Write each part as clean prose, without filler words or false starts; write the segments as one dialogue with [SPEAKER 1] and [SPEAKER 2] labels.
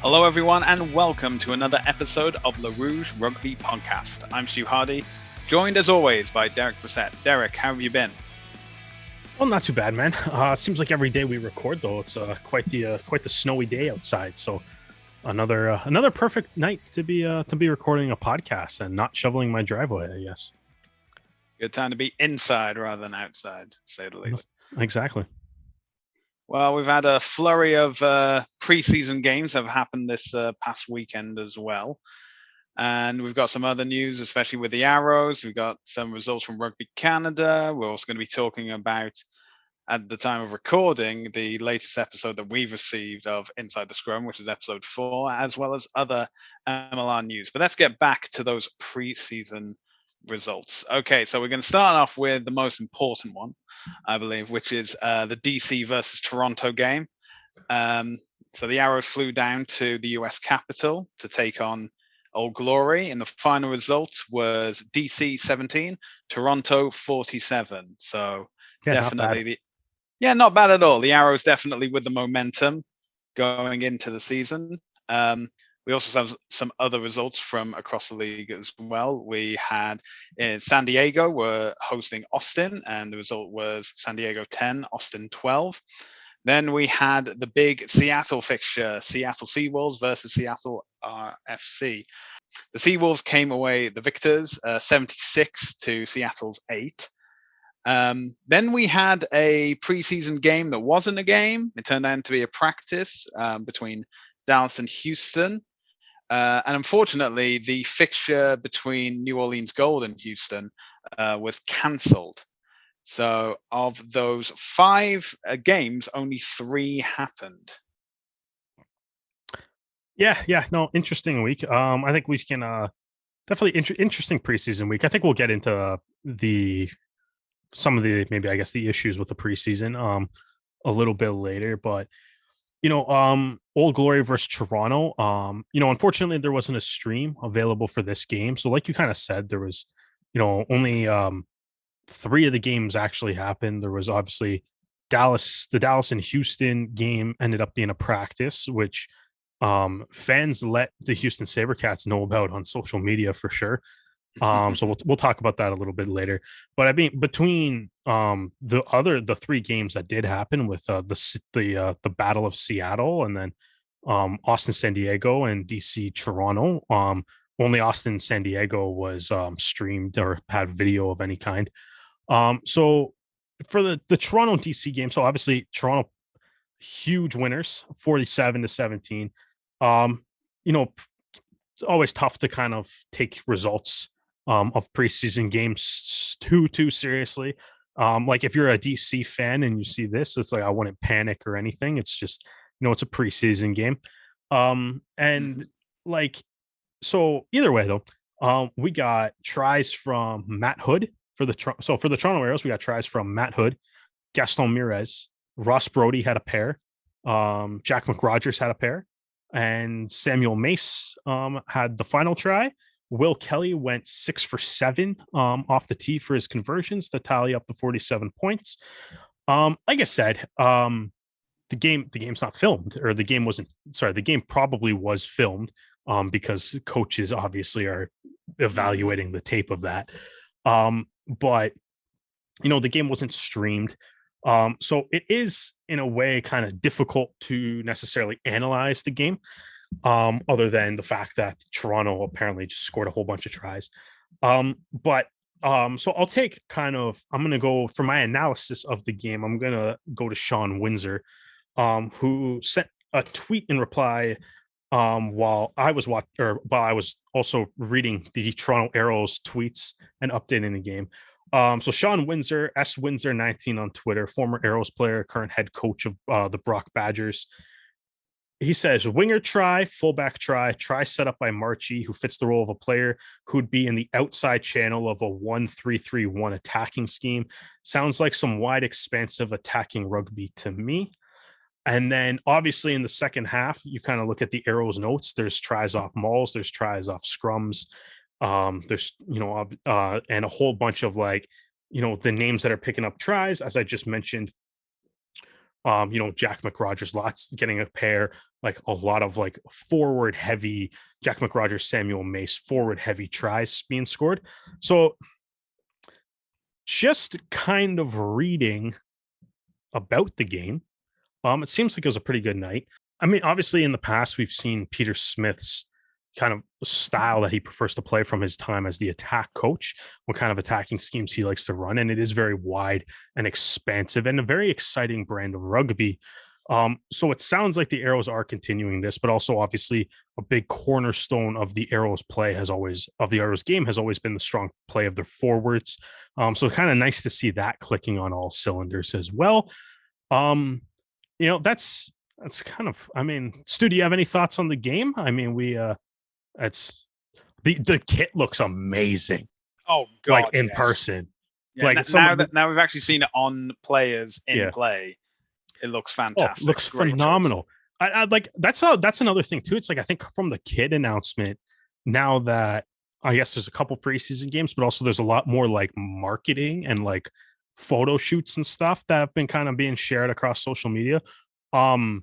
[SPEAKER 1] Hello, everyone, and welcome to another episode of the Rouge Rugby podcast. I'm Stu Hardy, joined as always by Derek Brissett. Derek, how have you been?
[SPEAKER 2] Well, not too bad, man. Seems like every day we record, though, it's quite the snowy day outside. So another perfect night to be recording a podcast and not shoveling my driveway, I guess.
[SPEAKER 1] Good time to be inside rather than outside, to say the least.
[SPEAKER 2] Exactly.
[SPEAKER 1] Well, we've had a flurry of preseason games that have happened this past weekend as well. And we've got some other news, especially with the Arrows. We've got some results from Rugby Canada. We're also going to be talking about, at the time of recording, the latest episode that we've received of Inside the Scrum, which is episode 4, as well as other MLR news. But let's get back to those preseason results. Okay, so we're going to start off with the most important one, I believe, which is the DC versus Toronto game. So the Arrows flew down to the US capital to take on Old Glory, and the final result was DC 17, Toronto 47. So definitely not bad at all. The Arrows definitely with the momentum going into the season. We also have some other results from across the league as well. We had in San Diego were hosting Austin, and the result was San Diego 10, Austin 12. Then we had the big Seattle fixture, Seattle Seawolves versus Seattle RFC. The Seawolves came away the victors, 76 to Seattle's 8. Then we had a preseason game that wasn't a game. It turned out to be a practice between Dallas and Houston. And unfortunately, the fixture between New Orleans Gold and Houston was cancelled. So of those 5 games, only 3 happened.
[SPEAKER 2] No, interesting week. I think we can definitely interesting preseason week. I think we'll get into some of the maybe I guess the issues with the preseason a little bit later, but Old Glory versus Toronto. Unfortunately there wasn't a stream available for this game. So like you kind of said, there was, only 3 of the games actually happened. There was obviously the Dallas and Houston game ended up being a practice, which fans let the Houston Sabercats know about on social media for sure. So we'll talk about that a little bit later. But I mean, between the 3 games that did happen with the Battle of Seattle and then Austin San Diego and DC Toronto, only Austin San Diego was streamed or had video of any kind. So for the Toronto DC game, so obviously Toronto huge winners, 47-17. It's always tough to kind of take results of preseason games too seriously. Like if you're a DC fan and you see this, it's like I wouldn't panic or anything. It's just it's a preseason game. And like so either way though, we got tries from Matt Hood for the Toronto Arrows. We got tries from Matt Hood, Gaston Mirez, Ross Brody had a pair, Jack McRogers had a pair, and Samuel Mace had the final try. Will Kelly went 6 for 7 off the tee for his conversions to tally up to 47 points. Like I said, the game's not filmed, or the game probably was filmed because coaches obviously are evaluating the tape of that. But the game wasn't streamed. So it is in a way kind of difficult to necessarily analyze the game. Other than the fact that Toronto apparently just scored a whole bunch of tries. So I'll take I'm going to go for my analysis of the game. I'm going to go to Sean Windsor, who sent a tweet in reply while I was also reading the Toronto Arrows tweets and updating the game. So Sean Windsor, Windsor 19 on Twitter, former Arrows player, current head coach of the Brock Badgers. He says, winger try, fullback try set up by Marchie, who fits the role of a player who'd be in the outside channel of a 1-3-3-1 attacking scheme. Sounds like some wide, expansive attacking rugby to me. And then obviously in the second half, you kind of look at the Arrows notes. There's tries off mauls, there's tries off scrums. There's, and a whole bunch of the names that are picking up tries, as I just mentioned. Jack McRogers, getting a pair, like a lot of like forward heavy Jack McRogers, Samuel Mace, forward heavy tries being scored. So just kind of reading about the game, it seems like it was a pretty good night. I mean, obviously in the past we've seen Peter Smith's kind of style that he prefers to play from his time as the attack coach, what kind of attacking schemes he likes to run. And it is very wide and expansive and a very exciting brand of rugby. So it sounds like the Arrows are continuing this, but also obviously a big cornerstone of the Arrows game has always been the strong play of their forwards. So kind of nice to see that clicking on all cylinders as well. That's kind of, I mean, Stu, do you have any thoughts on the game? I mean, it's the kit looks amazing.
[SPEAKER 1] Oh God,
[SPEAKER 2] like in
[SPEAKER 1] yes.
[SPEAKER 2] person.
[SPEAKER 1] Yeah,
[SPEAKER 2] Like
[SPEAKER 1] now we've actually seen it on players in play. It looks fantastic.
[SPEAKER 2] It looks
[SPEAKER 1] Great
[SPEAKER 2] phenomenal. I like that's another thing too. It's like I think from the kid announcement, now that I guess there's a couple preseason games, but also there's a lot more like marketing and like photo shoots and stuff that have been kind of being shared across social media. Dallas's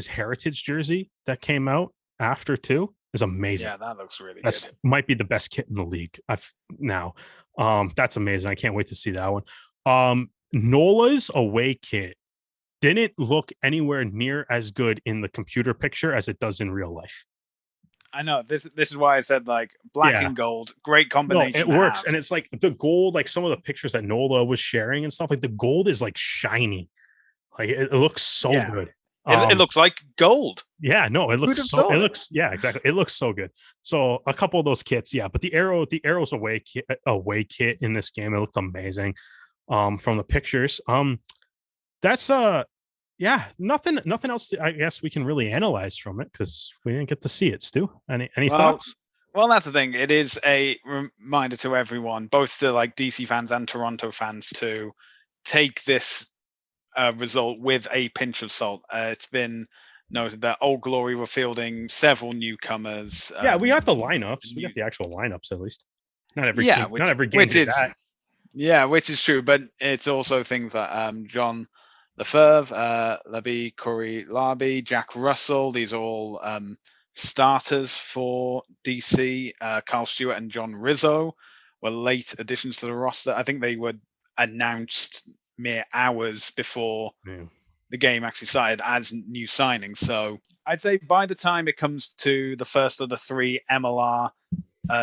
[SPEAKER 2] heritage jersey that came out after too is amazing.
[SPEAKER 1] Yeah, that looks really
[SPEAKER 2] good. Might be the best kit in the league now. That's amazing. I can't wait to see that one. Nola's away kit didn't look anywhere near as good in the computer picture as it does in real life.
[SPEAKER 1] I know this is why I said like black and gold, great combination.
[SPEAKER 2] No, it works, and it's like the gold, like some of the pictures that Nola was sharing and stuff. Like the gold is like shiny, like it looks so good.
[SPEAKER 1] It looks like gold.
[SPEAKER 2] Yeah, no, it looks exactly. It looks so good. So a couple of those kits, but the Arrows away kit in this game, it looked amazing. From the pictures. That's nothing else I guess we can really analyze from it because we didn't get to see it. Stu, any thoughts?
[SPEAKER 1] Well, that's the thing. It is a reminder to everyone, both to like DC fans and Toronto fans, to take this result with a pinch of salt. It's been noted that Old Glory were fielding several newcomers.
[SPEAKER 2] We got the lineups. We got the actual lineups at least. Not every game. Not every game did that.
[SPEAKER 1] Yeah, which is true, but it's also things like John Lefebvre, Labby, Corey Larby, Jack Russell. These are all starters for DC. Carl Stewart and John Rizzo were late additions to the roster. I think they were announced mere hours before the game actually started as new signings. So I'd say by the time it comes to the first of the three MLR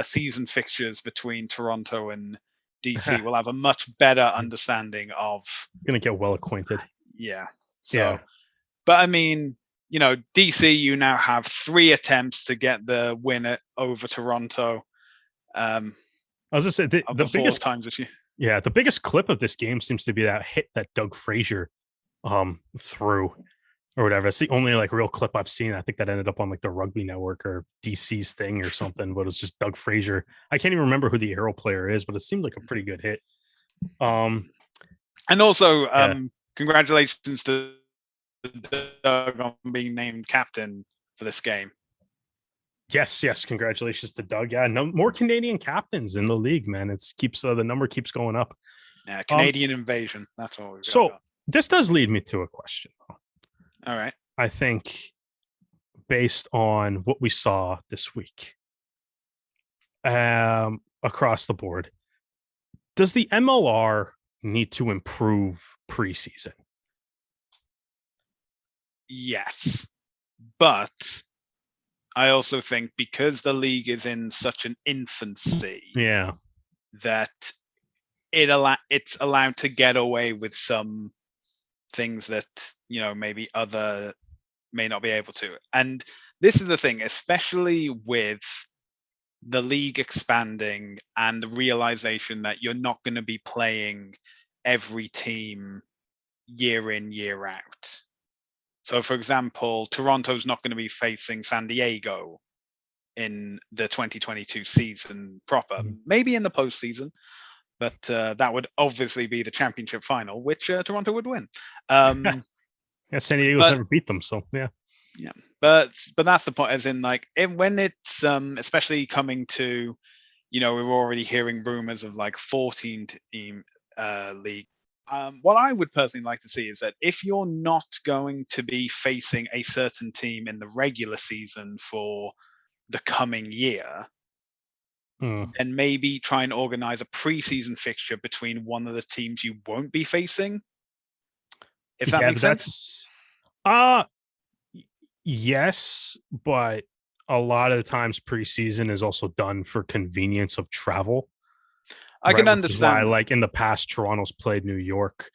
[SPEAKER 1] season fixtures between Toronto and DC, will have a much better understanding of.
[SPEAKER 2] Going to get well acquainted.
[SPEAKER 1] But I mean, DC, you now have 3 attempts to get the win over Toronto.
[SPEAKER 2] I was just say the biggest
[SPEAKER 1] times this year.
[SPEAKER 2] Yeah, the biggest clip of this game seems to be that hit that Doug Frazier threw or whatever. It's the only like real clip I've seen. I think that ended up on like the Rugby Network or DC's thing or something, but it was just Doug Frazier. I can't even remember who the Arrow player is, but it seemed like a pretty good hit.
[SPEAKER 1] And also congratulations to Doug on being named captain for this game.
[SPEAKER 2] Yes, congratulations to Doug. Yeah, no more Canadian captains in the league, man. It keeps the number keeps going up.
[SPEAKER 1] Yeah, Canadian invasion. That's what we've got.
[SPEAKER 2] So this does lead me to a question.
[SPEAKER 1] All right.
[SPEAKER 2] I think based on what we saw this week, across the board, does the MLR need to improve preseason?
[SPEAKER 1] Yes, but I also think because the league is in such an infancy, that it's allowed to get away with some things that maybe other may not be able to. And this is the thing, especially with the league expanding and the realization that you're not going to be playing every team year in, year out. So, for example, Toronto's not going to be facing San Diego in the 2022 season proper, maybe in the postseason, but that would obviously be the championship final, which Toronto would win.
[SPEAKER 2] San Diego's never beat them, so yeah.
[SPEAKER 1] Yeah, but that's the point. As in, like, when it's especially coming to, we're already hearing rumors of like 14-team league What I would personally like to see is that if you're not going to be facing a certain team in the regular season for the coming year,
[SPEAKER 2] Mm.
[SPEAKER 1] then maybe try and organize a preseason fixture between one of the teams you won't be facing, if that
[SPEAKER 2] Yeah,
[SPEAKER 1] makes
[SPEAKER 2] but
[SPEAKER 1] sense.
[SPEAKER 2] that's yes, but a lot of the times preseason is also done for convenience of travel,
[SPEAKER 1] I
[SPEAKER 2] right?
[SPEAKER 1] can
[SPEAKER 2] Which is why,
[SPEAKER 1] understand that.
[SPEAKER 2] like in the past, Toronto's played New York,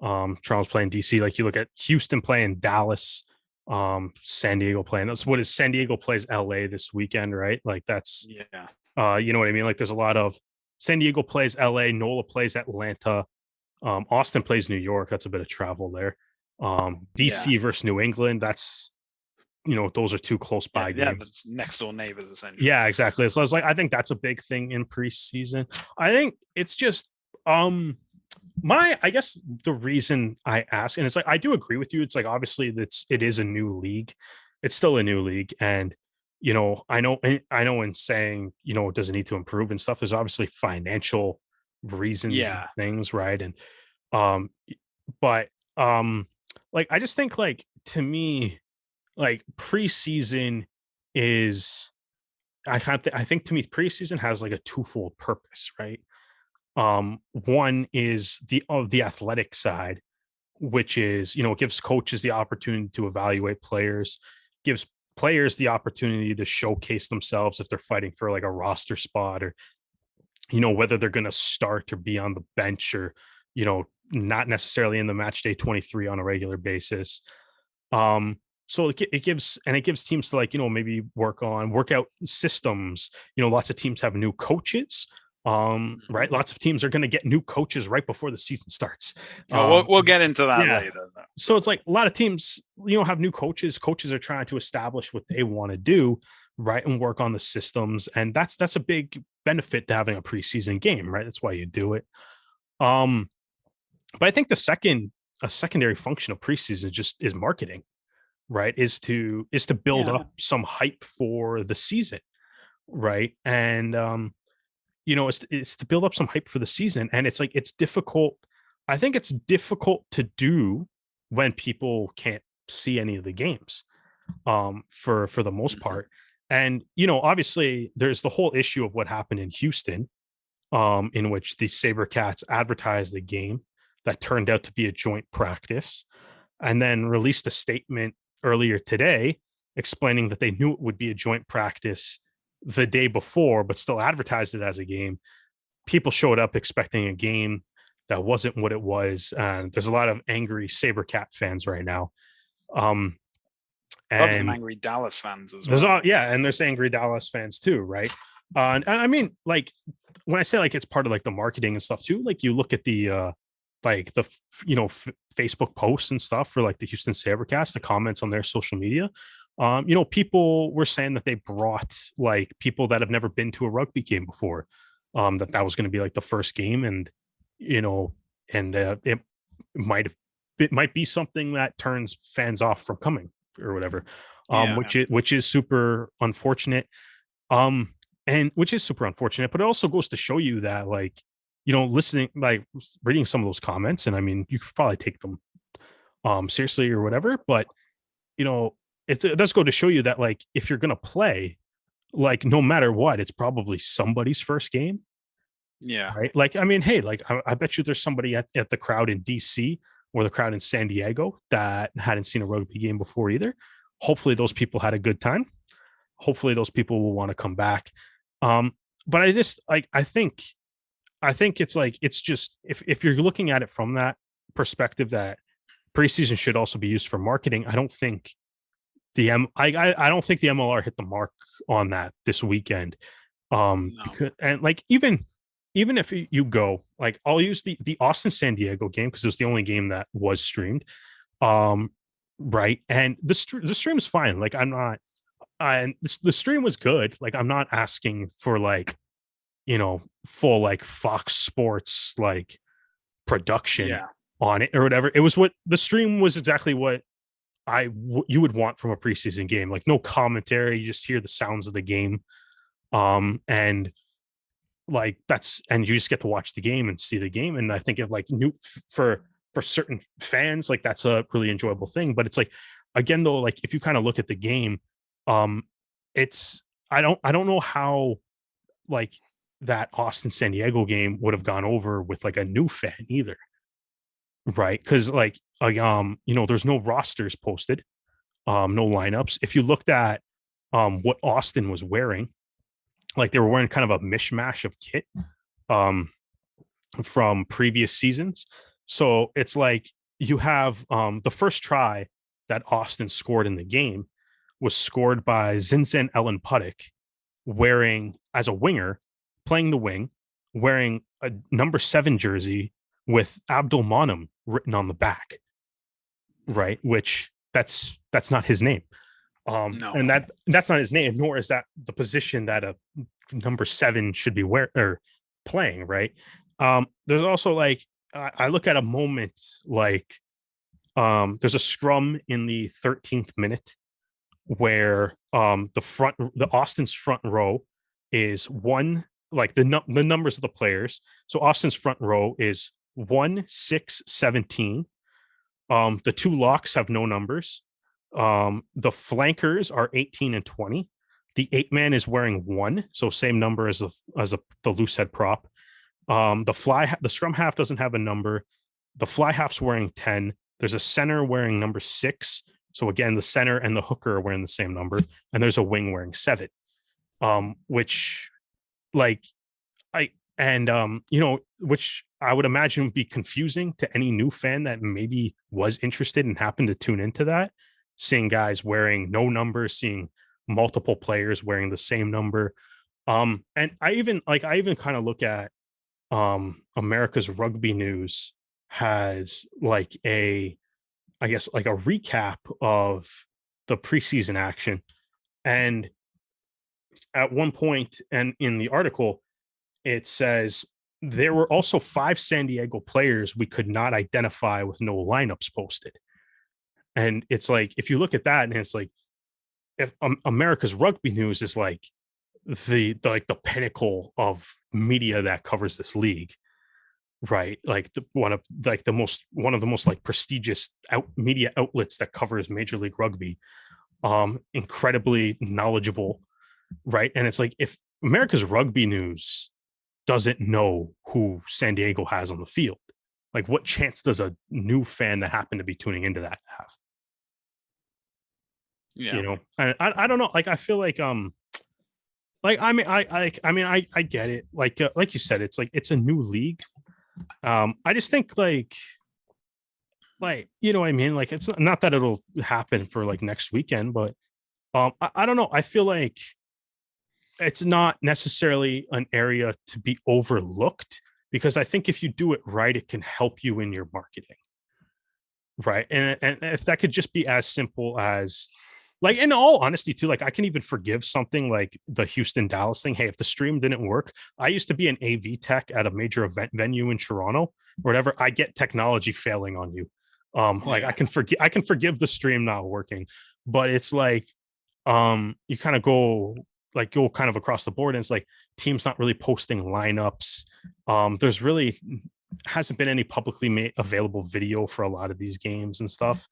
[SPEAKER 2] Toronto's playing DC. Like you look at Houston playing Dallas, San Diego playing. That's what is San Diego plays LA this weekend, right? Like that's
[SPEAKER 1] Yeah.
[SPEAKER 2] you know what I mean? Like there's a lot of San Diego plays LA, NOLA plays Atlanta, Austin plays New York. That's a bit of travel there.
[SPEAKER 1] Yeah.
[SPEAKER 2] DC versus New England. That's those are two close
[SPEAKER 1] Yeah.
[SPEAKER 2] by
[SPEAKER 1] Yeah.
[SPEAKER 2] games.
[SPEAKER 1] The next door neighbors, essentially.
[SPEAKER 2] Yeah, exactly. So I was like, I think that's a big thing in preseason. I think it's just I guess the reason I ask, and it's like I do agree with you. It's like obviously it is a new league. It's still a new league. And I know in saying, it doesn't need to improve and stuff, there's obviously financial reasons and
[SPEAKER 1] Yeah.
[SPEAKER 2] things, right? And um but like I just think like to me, like preseason is I think to me preseason has like a twofold purpose, right? One is the athletic side, which is it gives coaches the opportunity to evaluate players, gives players the opportunity to showcase themselves if they're fighting for like a roster spot, or whether they're going to start or be on the bench, or not necessarily in the match day 23 on a regular basis. So it gives teams to, like, maybe work out systems. Lots of teams have new coaches.
[SPEAKER 1] Mhm.
[SPEAKER 2] Right. Lots of teams are going to get new coaches right before the season starts.
[SPEAKER 1] Oh,
[SPEAKER 2] Um,
[SPEAKER 1] we'll get into that
[SPEAKER 2] yeah.
[SPEAKER 1] later. Though.
[SPEAKER 2] So it's like a lot of teams, have new coaches. Coaches are trying to establish what they want to do, right, and work on the systems. And that's a big benefit to having a preseason game, right? That's why you do it. Um, but I think a secondary function of preseason just is marketing, right? Is to build
[SPEAKER 1] Yeah.
[SPEAKER 2] up some hype for the season, right? And it's to build up some hype for the season. And it's like it's difficult. I think it's difficult to do when people can't see any of the games, for the most
[SPEAKER 1] Mhm.
[SPEAKER 2] part. And obviously there's the whole issue of what happened in Houston, in which the Sabercats advertised the game that turned out to be a joint practice, and then released a statement earlier today explaining that they knew it would be a joint practice the day before, but still advertised it as a game. People showed up expecting a game that wasn't what it was. And there's a lot of angry Sabercat fans right now. Um,
[SPEAKER 1] Probably some
[SPEAKER 2] and
[SPEAKER 1] angry Dallas fans as
[SPEAKER 2] there's
[SPEAKER 1] well.
[SPEAKER 2] and there's angry Dallas fans too, right? And I mean, like when I say like it's part of like the marketing and stuff too, like you look at the like the Facebook posts and stuff for like the Houston Sabercast, the comments on their social media. People were saying that they brought like people that have never been to a rugby game before. That was going to be like the first game, and you know, and might have it might be something that turns fans off from coming or whatever,
[SPEAKER 1] Yeah.
[SPEAKER 2] which is super unfortunate. Um, and which is super unfortunate, but it also goes to show you that, like, listening, like reading some of those comments, and I mean, you could probably take them seriously or whatever, but you know, it does go to show you that, like, if you're gonna play, like, no matter what, it's probably somebody's first game,
[SPEAKER 1] Yeah.
[SPEAKER 2] right? Like, I mean, hey, like, I bet you there's somebody at the crowd in DC or the crowd in San Diego that hadn't seen a rugby game before either. Hopefully, those people had a good time. Hopefully, those people will want to come back. Um, but I just like I think it's like it's just if you're looking at it from that perspective, that preseason should also be used for marketing. I don't think I don't think the MLR hit the mark on that this weekend.
[SPEAKER 1] No.
[SPEAKER 2] Because, and like even if you go, like, I'll use the Austin San Diego game because it was the only game that was streamed. Um, right, and the stream is fine. Like, I'm not, and the stream was good. Like, I'm not asking for, like, full like Fox Sports like production
[SPEAKER 1] Yeah.
[SPEAKER 2] on it or whatever. It was what the stream was exactly what you would want from a preseason game. Like, no commentary, you just hear the sounds of the game. And like that's and you just get to watch the game and see the game. And I think if like new for certain fans, like that's a really enjoyable thing. But it's like again though, like if you kind of look at the game, um, it's I don't know how like that Austin San Diego game would have gone over with like a new fan either, right? Because there's no rosters posted, no lineups. If you looked at what Austin was wearing, like they were wearing kind of a mishmash of kit um from previous seasons. So it's like you have the first try that Austin scored in the game was scored by Zinzan Ellen Puddick wearing as a winger, playing the wing, wearing a number 7 jersey with Abdul Monum written on the back, right? Which that's not his name.
[SPEAKER 1] No.
[SPEAKER 2] And that's not his name, nor is that the position that a number 7 should be playing, right? There's also like I look at a moment like there's a scrum in the 13th minute where the Austin's front row is one like the numbers of the players. So Austin's front row is 1, 6, 17. The 2 locks have no numbers. The flankers are 18 and 20. The 8-man is wearing 1, so same number as the loose head prop. The scrum half doesn't have a number. The fly half's wearing 10. There's a center wearing number 6. So again, the center and the hooker are wearing the same number, and there's a wing wearing 7. Which like I and which I would imagine would be confusing to any new fan that maybe was interested and happened to tune into that, seeing guys wearing no numbers, seeing multiple players wearing the same number. And I even kind of look at America's Rugby News has like I guess like a recap of the preseason action. And at one point and in the article, it says there were also 5 San Diego players we could not identify with no lineups posted. And it's like, if you look at that and it's like, if America's Rugby News is like the pinnacle of media that covers this league, right? Like one of the most like prestigious media outlets that covers Major League Rugby, incredibly knowledgeable, right? And it's like if America's Rugby News doesn't know who San Diego has on the field, like what chance does a new fan that happened to be tuning into that have?
[SPEAKER 1] Yeah.
[SPEAKER 2] I don't know. Like I feel like I get it. Like you said, it's like it's a new league. I just think like you know what I mean. Like it's not that it'll happen for like next weekend, but I don't know. I feel like it's not necessarily an area to be overlooked because I think if you do it right, it can help you in your marketing, right? And if that could just be as simple as like in all honesty too, like I can even forgive something like the Houston Dallas thing. Hey, if the stream didn't work, I used to be an AV tech at a major event venue in Toronto or whatever. I get technology failing on you. Like
[SPEAKER 1] Yeah.
[SPEAKER 2] I can forgive the stream not working, but it's like you kind of go kind of across the board and it's like teams not really posting lineups. There's really hasn't been any publicly made available video for a lot of these games and stuff.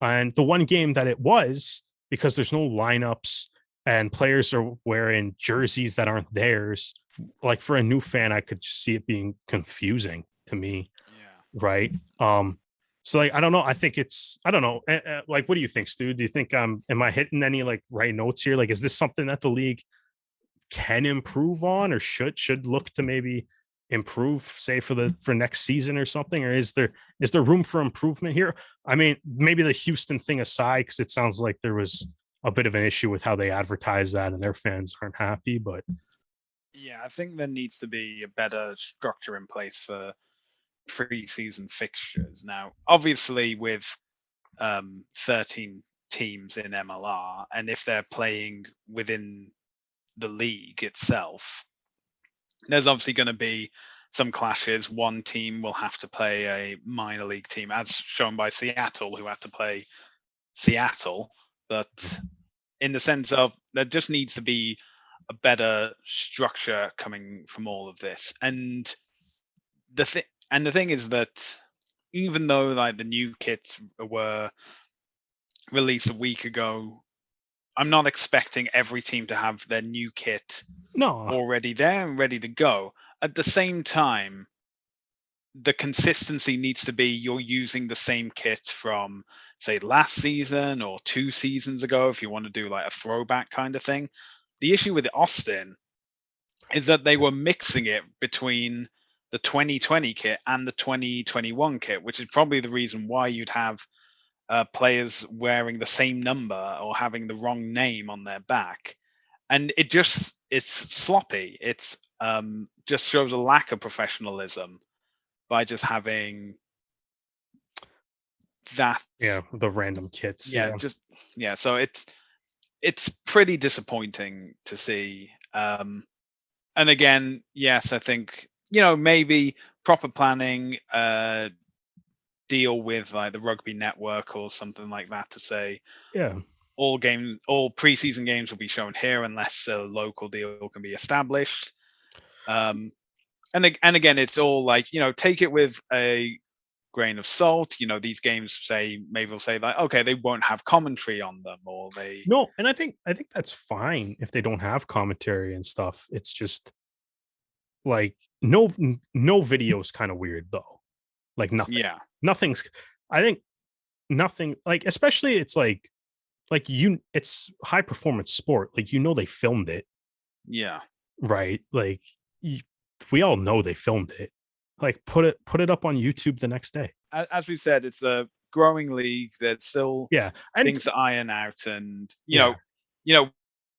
[SPEAKER 2] And the one game that it was, because there's no lineups and players are wearing jerseys that aren't theirs, like for a new fan, I could just see it being confusing to me,
[SPEAKER 1] Yeah.
[SPEAKER 2] right? So like I don't know. I think it's I don't know. Like, what do you think, Stu? Do you think am I hitting any like right notes here? Like, is this something that the league can improve on or should look to maybe improve, say for next season or something? Or is there room for improvement here? I mean, maybe the Houston thing aside, because it sounds like there was a bit of an issue with how they advertise that and their fans aren't happy, but
[SPEAKER 1] Yeah, I think there needs to be a better structure in place for preseason fixtures. Now, obviously, with 13 teams in MLR, and if they're playing within the league itself, there's obviously going to be some clashes. One team will have to play a minor league team, as shown by Seattle, who had to play Seattle. But in the sense of there just needs to be a better structure coming from all of this. The thing the thing is that even though like the new kits were released a week ago, I'm not expecting every team to have their new kit
[SPEAKER 2] No,
[SPEAKER 1] already there and ready to go. At the same time, the consistency needs to be you're using the same kit from say last season or 2 seasons ago if you want to do like a throwback kind of thing. The issue with Austin is that they were mixing it between the 2020 kit and the 2021 kit, which is probably the reason why you'd have players wearing the same number or having the wrong name on their back. And it's sloppy. It's just shows a lack of professionalism by just having that.
[SPEAKER 2] yeah, the random kits.
[SPEAKER 1] Yeah,
[SPEAKER 2] Yeah,
[SPEAKER 1] just yeah. So it's pretty disappointing to see. And again, yes, I think maybe proper planning, deal with like the rugby network or something like that to say
[SPEAKER 2] yeah.
[SPEAKER 1] all preseason games will be shown here unless a local deal can be established. Um, and again, it's all like take it with a grain of salt. These games say maybe they'll say like okay, they won't have commentary on them, or they
[SPEAKER 2] No, and I think that's fine if they don't have commentary and stuff. It's just like no video is kind of weird though. Like nothing.
[SPEAKER 1] yeah,
[SPEAKER 2] Nothing's I think nothing like especially it's like you it's high performance sport. Like they filmed it,
[SPEAKER 1] yeah.
[SPEAKER 2] right? Like you, we all know they filmed it. Like put it up on YouTube the next day.
[SPEAKER 1] As we said, it's a growing league. There's still
[SPEAKER 2] Yeah. And
[SPEAKER 1] things to iron out, and
[SPEAKER 2] yeah.
[SPEAKER 1] you know,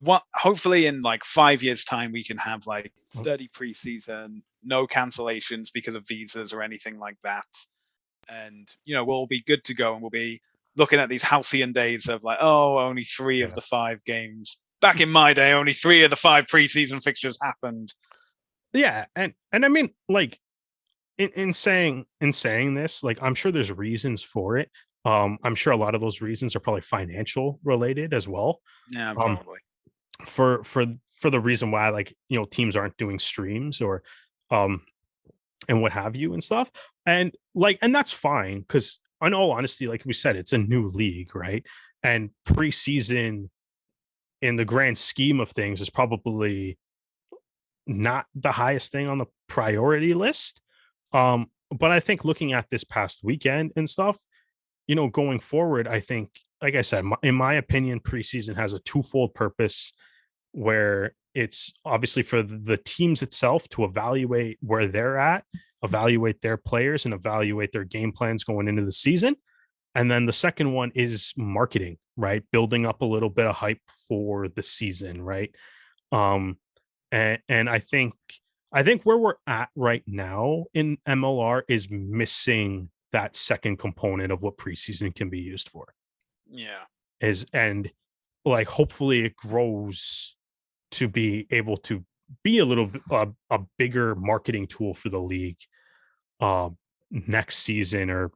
[SPEAKER 1] what hopefully in like 5 years' time we can have like steady preseason, no cancellations because of visas or anything like that, and we'll be good to go, and we'll be looking at these halcyon days of like, oh, only three of
[SPEAKER 2] Yeah.
[SPEAKER 1] the 5 games. Back in my day, only three of the 5 preseason fixtures happened.
[SPEAKER 2] Yeah. And I mean like in saying this, like I'm sure there's reasons for it. I'm sure a lot of those reasons are probably financial related as well.
[SPEAKER 1] Yeah,
[SPEAKER 2] Um,
[SPEAKER 1] probably.
[SPEAKER 2] for the reason why like teams aren't doing streams or um and what have you and stuff. And that's fine because in all honesty, like we said, it's a new league, right? And preseason in the grand scheme of things is probably not the highest thing on the priority list. But I think looking at this past weekend and stuff, going forward, I think, like I said, in my opinion, preseason has a twofold purpose where it's obviously for the teams itself to evaluate where they're at, evaluate their players, and evaluate their game plans going into the season. And then the second one is marketing, right? Building up a little bit of hype for the season, right? Um, and I think where we're at right now in MLR is missing that second component of what preseason can be used for.
[SPEAKER 1] Yeah.
[SPEAKER 2] Is and like hopefully it grows to be able to be a little a bigger marketing tool for the league uh, next season or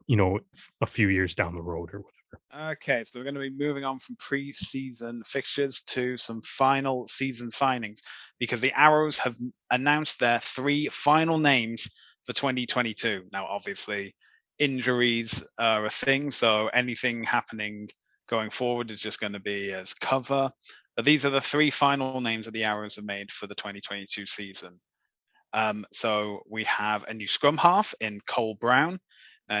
[SPEAKER 2] a few years down the road or whatever.
[SPEAKER 1] Okay, so we're going to be moving on from pre-season fixtures to some final season signings because the Arrows have announced their three final names for 2022. Now, obviously, injuries are a thing, so anything happening going forward is just going to be as cover. But these are the three final names that the Arrows have made for the 2022 season. So we have a new scrum half in Cole Brown.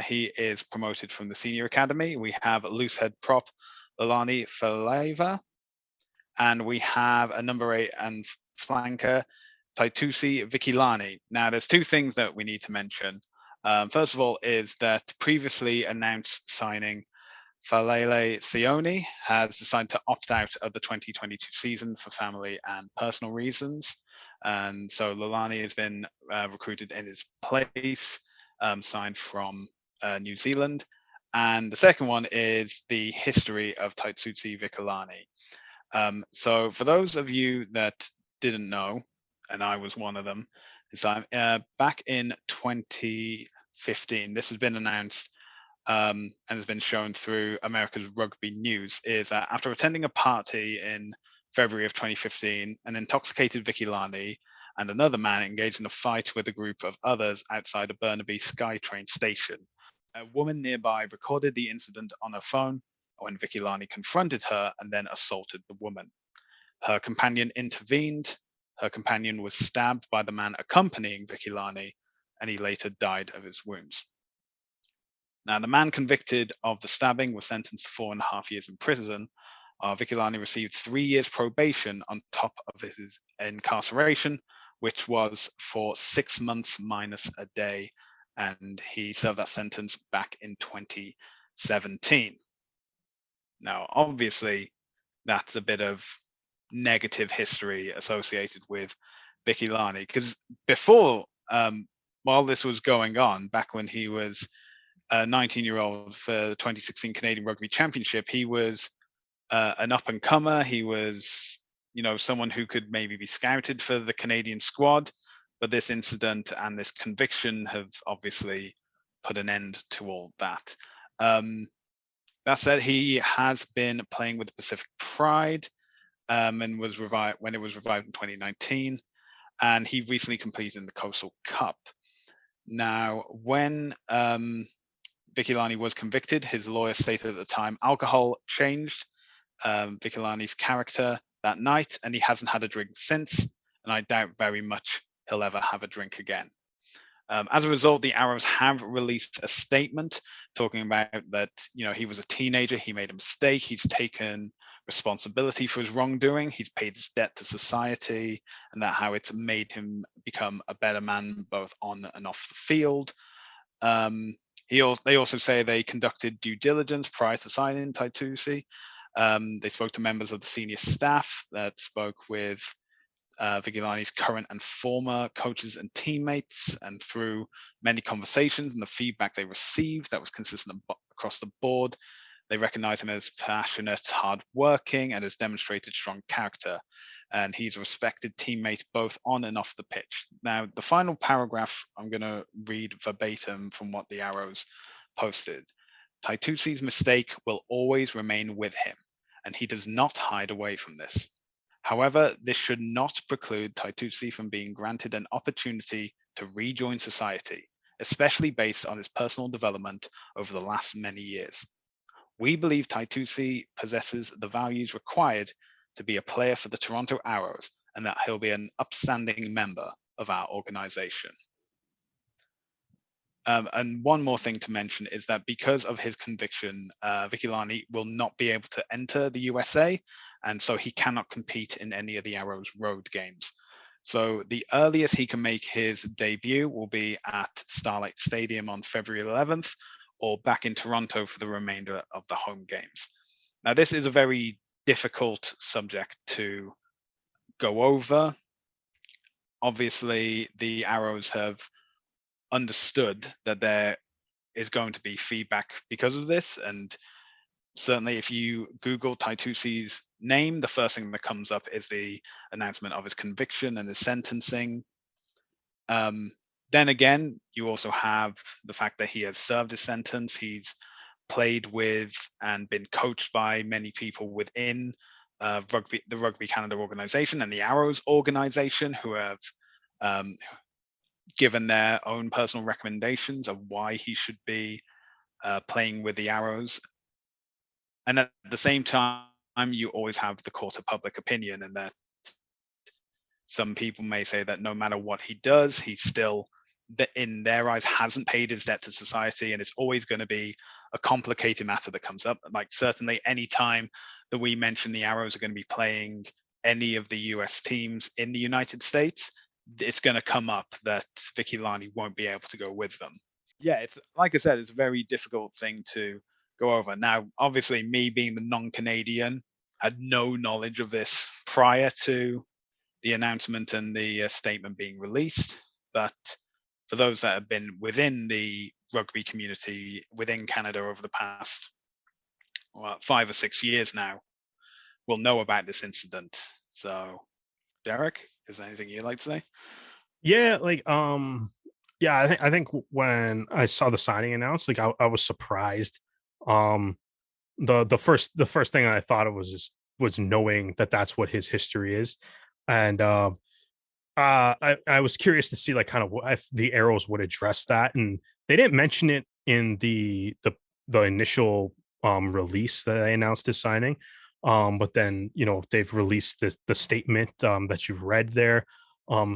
[SPEAKER 1] He is promoted from the senior academy. We have loosehead prop Lalani Faleva, and we have a number 8 and flanker Taitusi Vikilani. Now, there's two things that we need to mention. First of all, is that previously announced signing Falele Sione has decided to opt out of the 2022 season for family and personal reasons. And so Lolani has been recruited in his place, signed from New Zealand. And the second one is the history of Taitsutsi Vikalani. So for those of you that didn't know, and I was one of them, back in 2015, this has been announced and has been shown through America's Rugby News, is that after attending a party in February of 2015, an intoxicated Vikilani and another man engaged in a fight with a group of others outside a Burnaby SkyTrain station. A woman nearby recorded the incident on her phone when Vikilani confronted her and then assaulted the woman. Her companion intervened. Her companion was stabbed by the man accompanying Vikilani, and he later died of his wounds. Now, the man convicted of the stabbing was sentenced to 4.5 years in prison. Vikilani received 3 years probation on top of his incarceration, which was for 6 months minus a day, and he served that sentence back in 2017. Now, obviously, that's a bit of negative history associated with Vikilani, because before, while this was going on, back when he was a 19-year-old for the 2016 Canadian Rugby Championship, he was an up-and-comer. He was, someone who could maybe be scouted for the Canadian squad, but this incident and this conviction have obviously put an end to all that. That said, he has been playing with the Pacific Pride, and was revived when it was revived in 2019, and he recently completed in the Coastal Cup. Now, when Vikilani was convicted, his lawyer stated at the time alcohol changed Vikilani's character that night, and he hasn't had a drink since, and I doubt very much he'll ever have a drink again. As a result, the Arrows have released a statement talking about that, he was a teenager, he made a mistake, he's taken responsibility for his wrongdoing, he's paid his debt to society, and that how it's made him become a better man both on and off the field. They also say they conducted due diligence prior to signing Taitusi. They spoke to members of the senior staff that spoke with Vigilani's current and former coaches and teammates, and through many conversations and the feedback they received that was consistent across the board, they recognize him as passionate, hardworking, and has demonstrated strong character. And he's a respected teammate both on and off the pitch. Now, the final paragraph I'm going to read verbatim from what the Arrows posted. Taitusi's mistake will always remain with him, and he does not hide away from this. However, this should not preclude Taitusi from being granted an opportunity to rejoin society, especially based on his personal development over the last many years. We believe Taitusi possesses the values required to be a player for the Toronto Arrows, and that he'll be an upstanding member of our organization. And one more thing to mention is that because of his conviction, Vikilani will not be able to enter the USA, and so he cannot compete in any of the Arrows road games. So the earliest he can make his debut will be at Starlight Stadium on February 11th, or back in Toronto for the remainder of the home games. Now, this is a very difficult subject to go over. Obviously, the Arrows have understood that there is going to be feedback because of this, and certainly if you Google Taitusi's name, the first thing that comes up is the announcement of his conviction and his sentencing. Then again, you also have the fact that he has served his sentence. He's played with and been coached by many people within the Rugby Canada organization and the Arrows organization, who have given their own personal recommendations of why he should be playing with the Arrows. And at the same time, you always have the court of public opinion, and that some people may say that no matter what he does, he still, in their eyes, hasn't paid his debt to society, and it's always going to be a complicated matter that comes up. Like, certainly any time that we mention the Arrows are going to be playing any of the US teams in the United States, it's going to come up that Vikilani won't be able to go with them. Yeah, it's like I said, it's a very difficult thing to go over. Now, obviously, me being the non-Canadian, had no knowledge of this prior to the announcement and the statement being released. But for those that have been within the rugby community within Canada over the past 5 or 6 years now, will know about this incident. So, Derek, is there anything you'd like to say?
[SPEAKER 2] Yeah, yeah, I think when I saw the signing announced, I was surprised. The first thing I thought of was just was knowing that that's what his history is. And I was curious to see like kind of if the arrows would address that, and they didn't mention it in the initial release that I announced his signing. But then they've released the statement that you've read there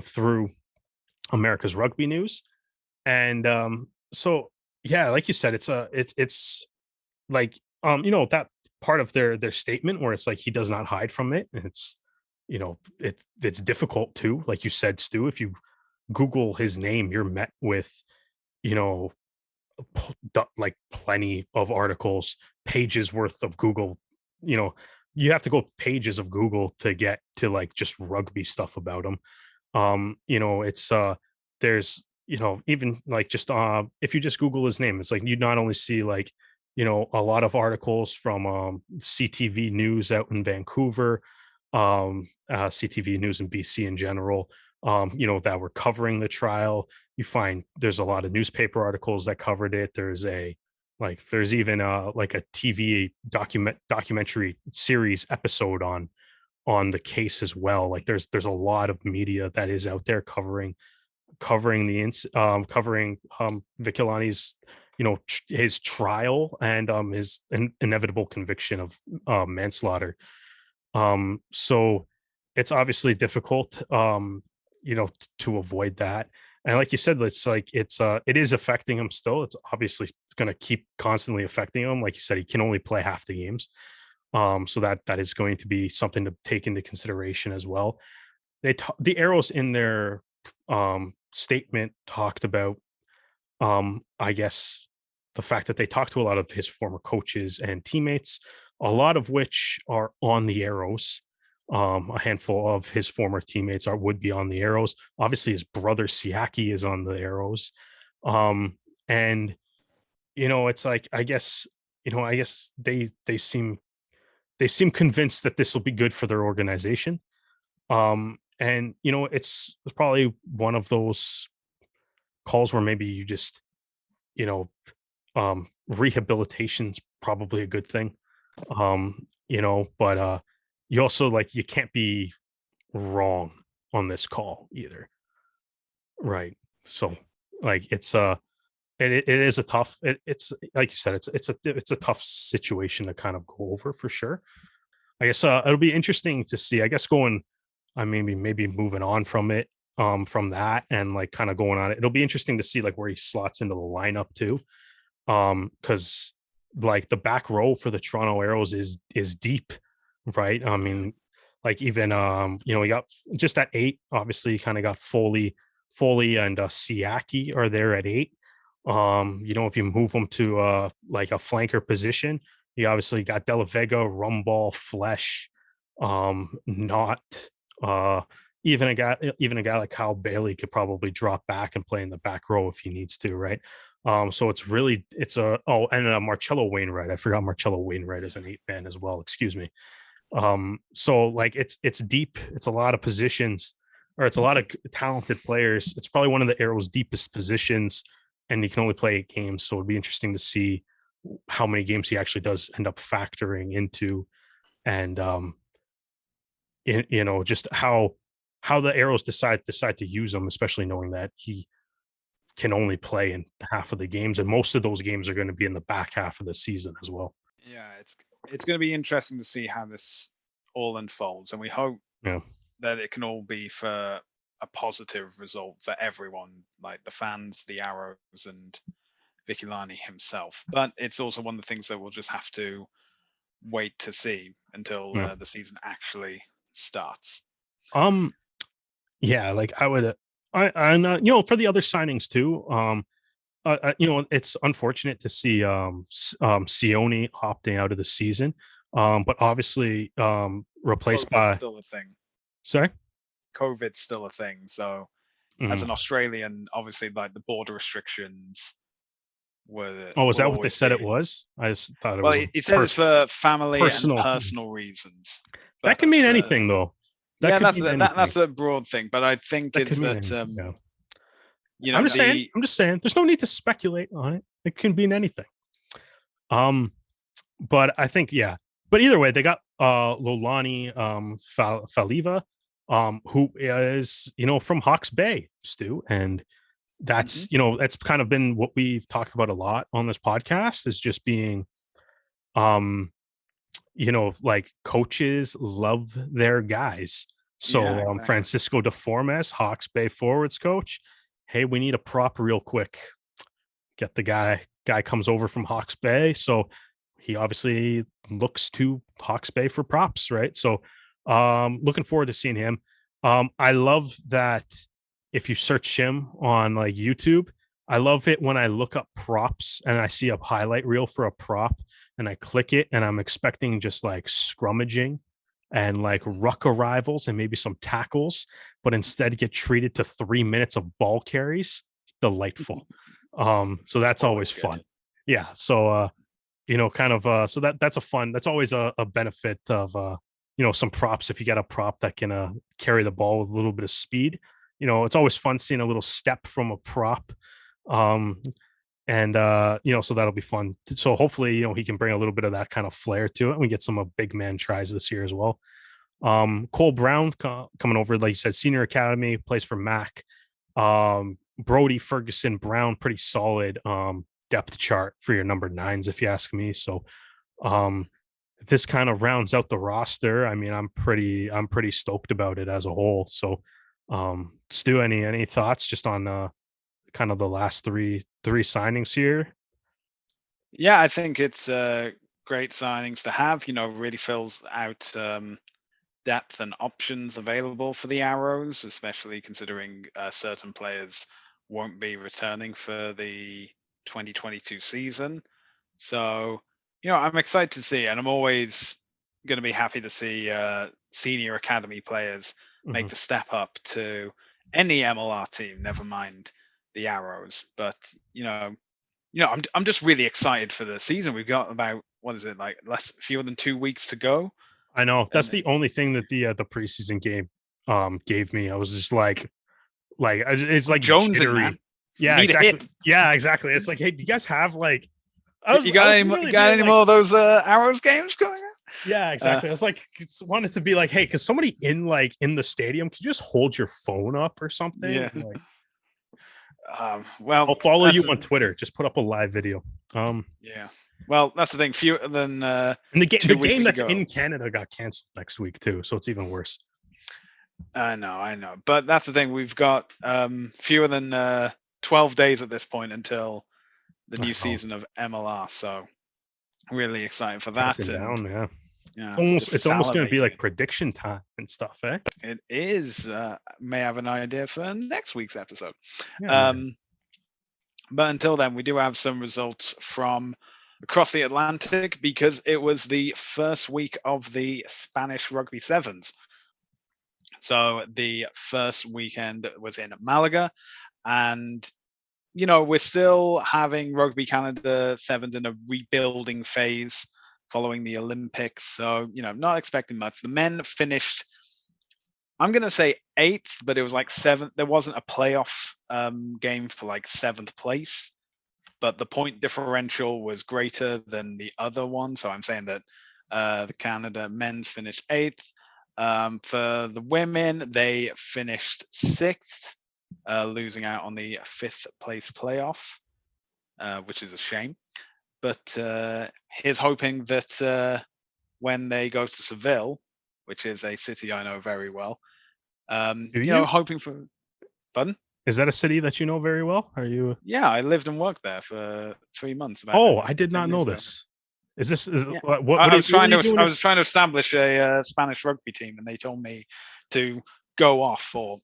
[SPEAKER 2] through America's Rugby News, and so yeah, like you said, it's like that part of their statement where it's like he does not hide from it, and it's difficult too, like you said, Stu. If you Google his name, you're met with you know like plenty of articles, pages worth of Google. you know you have to go pages of Google to get to like just rugby stuff about him. It's there's even like just if you just Google his name, it's like you not only see like a lot of articles from CTV News out in Vancouver, CTV News in BC in general, that were covering the trial. You find there's a lot of newspaper articles that covered it. There's even like a TV documentary series episode on the case as well. Like there's a lot of media that is out there covering Vikilani's his trial and his inevitable conviction of manslaughter. So it's obviously difficult to avoid that. And like you said, it is affecting him still. It's obviously going to keep constantly affecting him. Like you said, he can only play half the games. So that is going to be something to take into consideration as well. The arrows in their statement talked about, I guess, the fact that they talked to a lot of his former coaches and teammates, a lot of which are on the arrows. A handful of his former teammates would be on the arrows. Obviously, his brother Siaki is on the arrows, and it's like I guess they seem convinced that this will be good for their organization. And it's probably one of those calls where maybe you just you know rehabilitation's probably a good thing. But you also like you can't be wrong on this call either, right? So like it is a tough it's like you said, it's a tough situation to kind of go over for sure. I guess it'll be interesting to see. I guess going, I mean, maybe moving on from it, from that, and like kind of going on it. It'll be interesting to see like where he slots into the lineup too, because like the back row for the Toronto Arrows is deep, right? I mean, like even we got just at 8. Obviously, you kind of got Foley and Siaki are there at 8. If you move them to like a flanker position, you obviously got Della Vega, Rumball, Flesh, not even a guy like Kyle Bailey could probably drop back and play in the back row if he needs to, right? So and Marcello Wainwright. I forgot Marcello Wainwright is an 8-man as well. Excuse me. So like it's deep. It's a lot of positions, or it's a lot of talented players. It's probably one of the Arrows' deepest positions, and he can only play 8 games. So it'd be interesting to see how many games he actually does end up factoring into, and just how the Arrows decide to use him, especially knowing that he can only play in half of the games, and most of those games are going to be in the back half of the season as well.
[SPEAKER 1] Yeah, it's going to be interesting to see how this all unfolds, and we hope that it can all be for a positive result for everyone, like the fans, the Arrows, and Vikilani himself. But it's also one of the things that we'll just have to wait to see until the season actually starts.
[SPEAKER 2] Yeah, like I would, for the other signings too. It's unfortunate to see Sione opting out of the season, but obviously replaced
[SPEAKER 1] COVID's
[SPEAKER 2] by
[SPEAKER 1] still a thing.
[SPEAKER 2] Sorry,
[SPEAKER 1] COVID's still a thing. So as an Australian, obviously, like the border restrictions were.
[SPEAKER 2] Oh, is that what they said it was? I just thought it was.
[SPEAKER 1] Well, it said it's for family and personal reasons.
[SPEAKER 2] That can mean anything, though.
[SPEAKER 1] That's a broad thing, but I think it's that.
[SPEAKER 2] I'm just saying. There's no need to speculate on it. It can mean anything. But I think, But either way, they got Lolani Faliva, who is from Hawke's Bay, Stu, and
[SPEAKER 1] Hmm.
[SPEAKER 2] that's kind of been what we've talked about a lot on this podcast, is just being um like coaches love their guys.
[SPEAKER 1] Yeah,
[SPEAKER 2] So
[SPEAKER 1] exactly.
[SPEAKER 2] Francisco de Formes, Hawke's Bay forwards coach, hey, we need a prop real quick. Get the guy comes over from Hawke's Bay, so he obviously looks to Hawke's Bay for props, right? So looking forward to seeing him. I love that if you search him on like YouTube, I love it when I look up props and I see a highlight reel for a prop and I click it and I'm expecting just like scrummaging and like ruck arrivals and maybe some tackles, but instead get treated to 3 minutes of ball carries. It's delightful. So that's always
[SPEAKER 1] Always good.
[SPEAKER 2] fun. Yeah. So kind of so that's always a benefit of some props. If you get a prop that can carry the ball with a little bit of speed, it's always fun seeing a little step from a prop. Um and so that'll be fun. So hopefully, he can bring a little bit of that kind of flair to it, and we get some big man tries this year as well. Cole Brown coming over, like you said, senior academy, plays for Mac. Brody, Ferguson, Brown, pretty solid depth chart for your number nines, if you ask me. So this kind of rounds out the roster. I mean, I'm pretty stoked about it as a whole. So Stu, any thoughts just on kind of the last three signings here?
[SPEAKER 1] Yeah, I think it's great signings to have. Really fills out depth and options available for the Arrows, especially considering certain players won't be returning for the 2022 season. So, I'm excited to see, and I'm always going to be happy to see senior academy players make
[SPEAKER 2] Mhm.
[SPEAKER 1] the step up to any MLR team, never mind the Arrows. But I'm just really excited for the season. We've got about, what is it, like fewer than 2 weeks to go,
[SPEAKER 2] I know that's
[SPEAKER 1] and
[SPEAKER 2] the only thing that the preseason game gave me. I was just it's
[SPEAKER 1] I'm
[SPEAKER 2] like
[SPEAKER 1] jonesing, man.
[SPEAKER 2] jittery. Yeah,
[SPEAKER 1] Need a
[SPEAKER 2] exactly.
[SPEAKER 1] hit.
[SPEAKER 2] Yeah, exactly. It's like, hey, do you guys have like
[SPEAKER 1] You
[SPEAKER 2] I
[SPEAKER 1] got
[SPEAKER 2] was
[SPEAKER 1] any?
[SPEAKER 2] really
[SPEAKER 1] Got
[SPEAKER 2] being
[SPEAKER 1] any
[SPEAKER 2] like,
[SPEAKER 1] more of those Arrows games going on?
[SPEAKER 2] yeah, exactly. I was like, wanted to be like, hey, because somebody in the stadium, can you just hold your phone up or something?
[SPEAKER 1] Yeah.
[SPEAKER 2] Like,
[SPEAKER 1] Well,
[SPEAKER 2] I'll follow
[SPEAKER 1] that's
[SPEAKER 2] you on Twitter. Just put up a live video.
[SPEAKER 1] yeah. Well, that's the thing. Fewer than
[SPEAKER 2] And the
[SPEAKER 1] two
[SPEAKER 2] game
[SPEAKER 1] weeks to
[SPEAKER 2] that's
[SPEAKER 1] go.
[SPEAKER 2] in Canada got canceled next week too, so it's even worse.
[SPEAKER 1] I know. But that's the thing. We've got fewer than 12 days at this point until the
[SPEAKER 2] I
[SPEAKER 1] new
[SPEAKER 2] know.
[SPEAKER 1] season of MLR. So really excited for that,
[SPEAKER 2] Counting
[SPEAKER 1] and
[SPEAKER 2] down, yeah.
[SPEAKER 1] yeah,
[SPEAKER 2] Almost
[SPEAKER 1] just
[SPEAKER 2] it's almost going to be like
[SPEAKER 1] salivating.
[SPEAKER 2] prediction time and stuff, eh?
[SPEAKER 1] It is. May have an idea for next week's episode.
[SPEAKER 2] Yeah, man.
[SPEAKER 1] Um, but until then, we do have some results from across the Atlantic because it was the first week of the Spanish Rugby Sevens. So the first weekend was in Malaga, and we're still having Rugby Canada Sevens in a rebuilding phase following the Olympics. So not expecting much. The men finished, I'm gonna say eighth, but it was like seventh. There wasn't a playoff game for like seventh place, but the point differential was greater than the other one. So I'm saying that the Canada men's finished eighth. For the women, they finished sixth, losing out on the fifth place playoff, which is a shame. But here's hoping that when they go to Seville, which is a city I know very well,
[SPEAKER 2] Do you?
[SPEAKER 1] hoping for. Pardon?
[SPEAKER 2] Is that a city that you know very well? Are you?
[SPEAKER 1] Yeah, I lived and worked there for 3 months about
[SPEAKER 2] Oh, I did
[SPEAKER 1] 10
[SPEAKER 2] not
[SPEAKER 1] years
[SPEAKER 2] know
[SPEAKER 1] ago.
[SPEAKER 2] this. Is this
[SPEAKER 1] Yeah,
[SPEAKER 2] what are, what were you
[SPEAKER 1] I
[SPEAKER 2] doing?
[SPEAKER 1] was trying to establish a Spanish rugby team, and they told me to go off for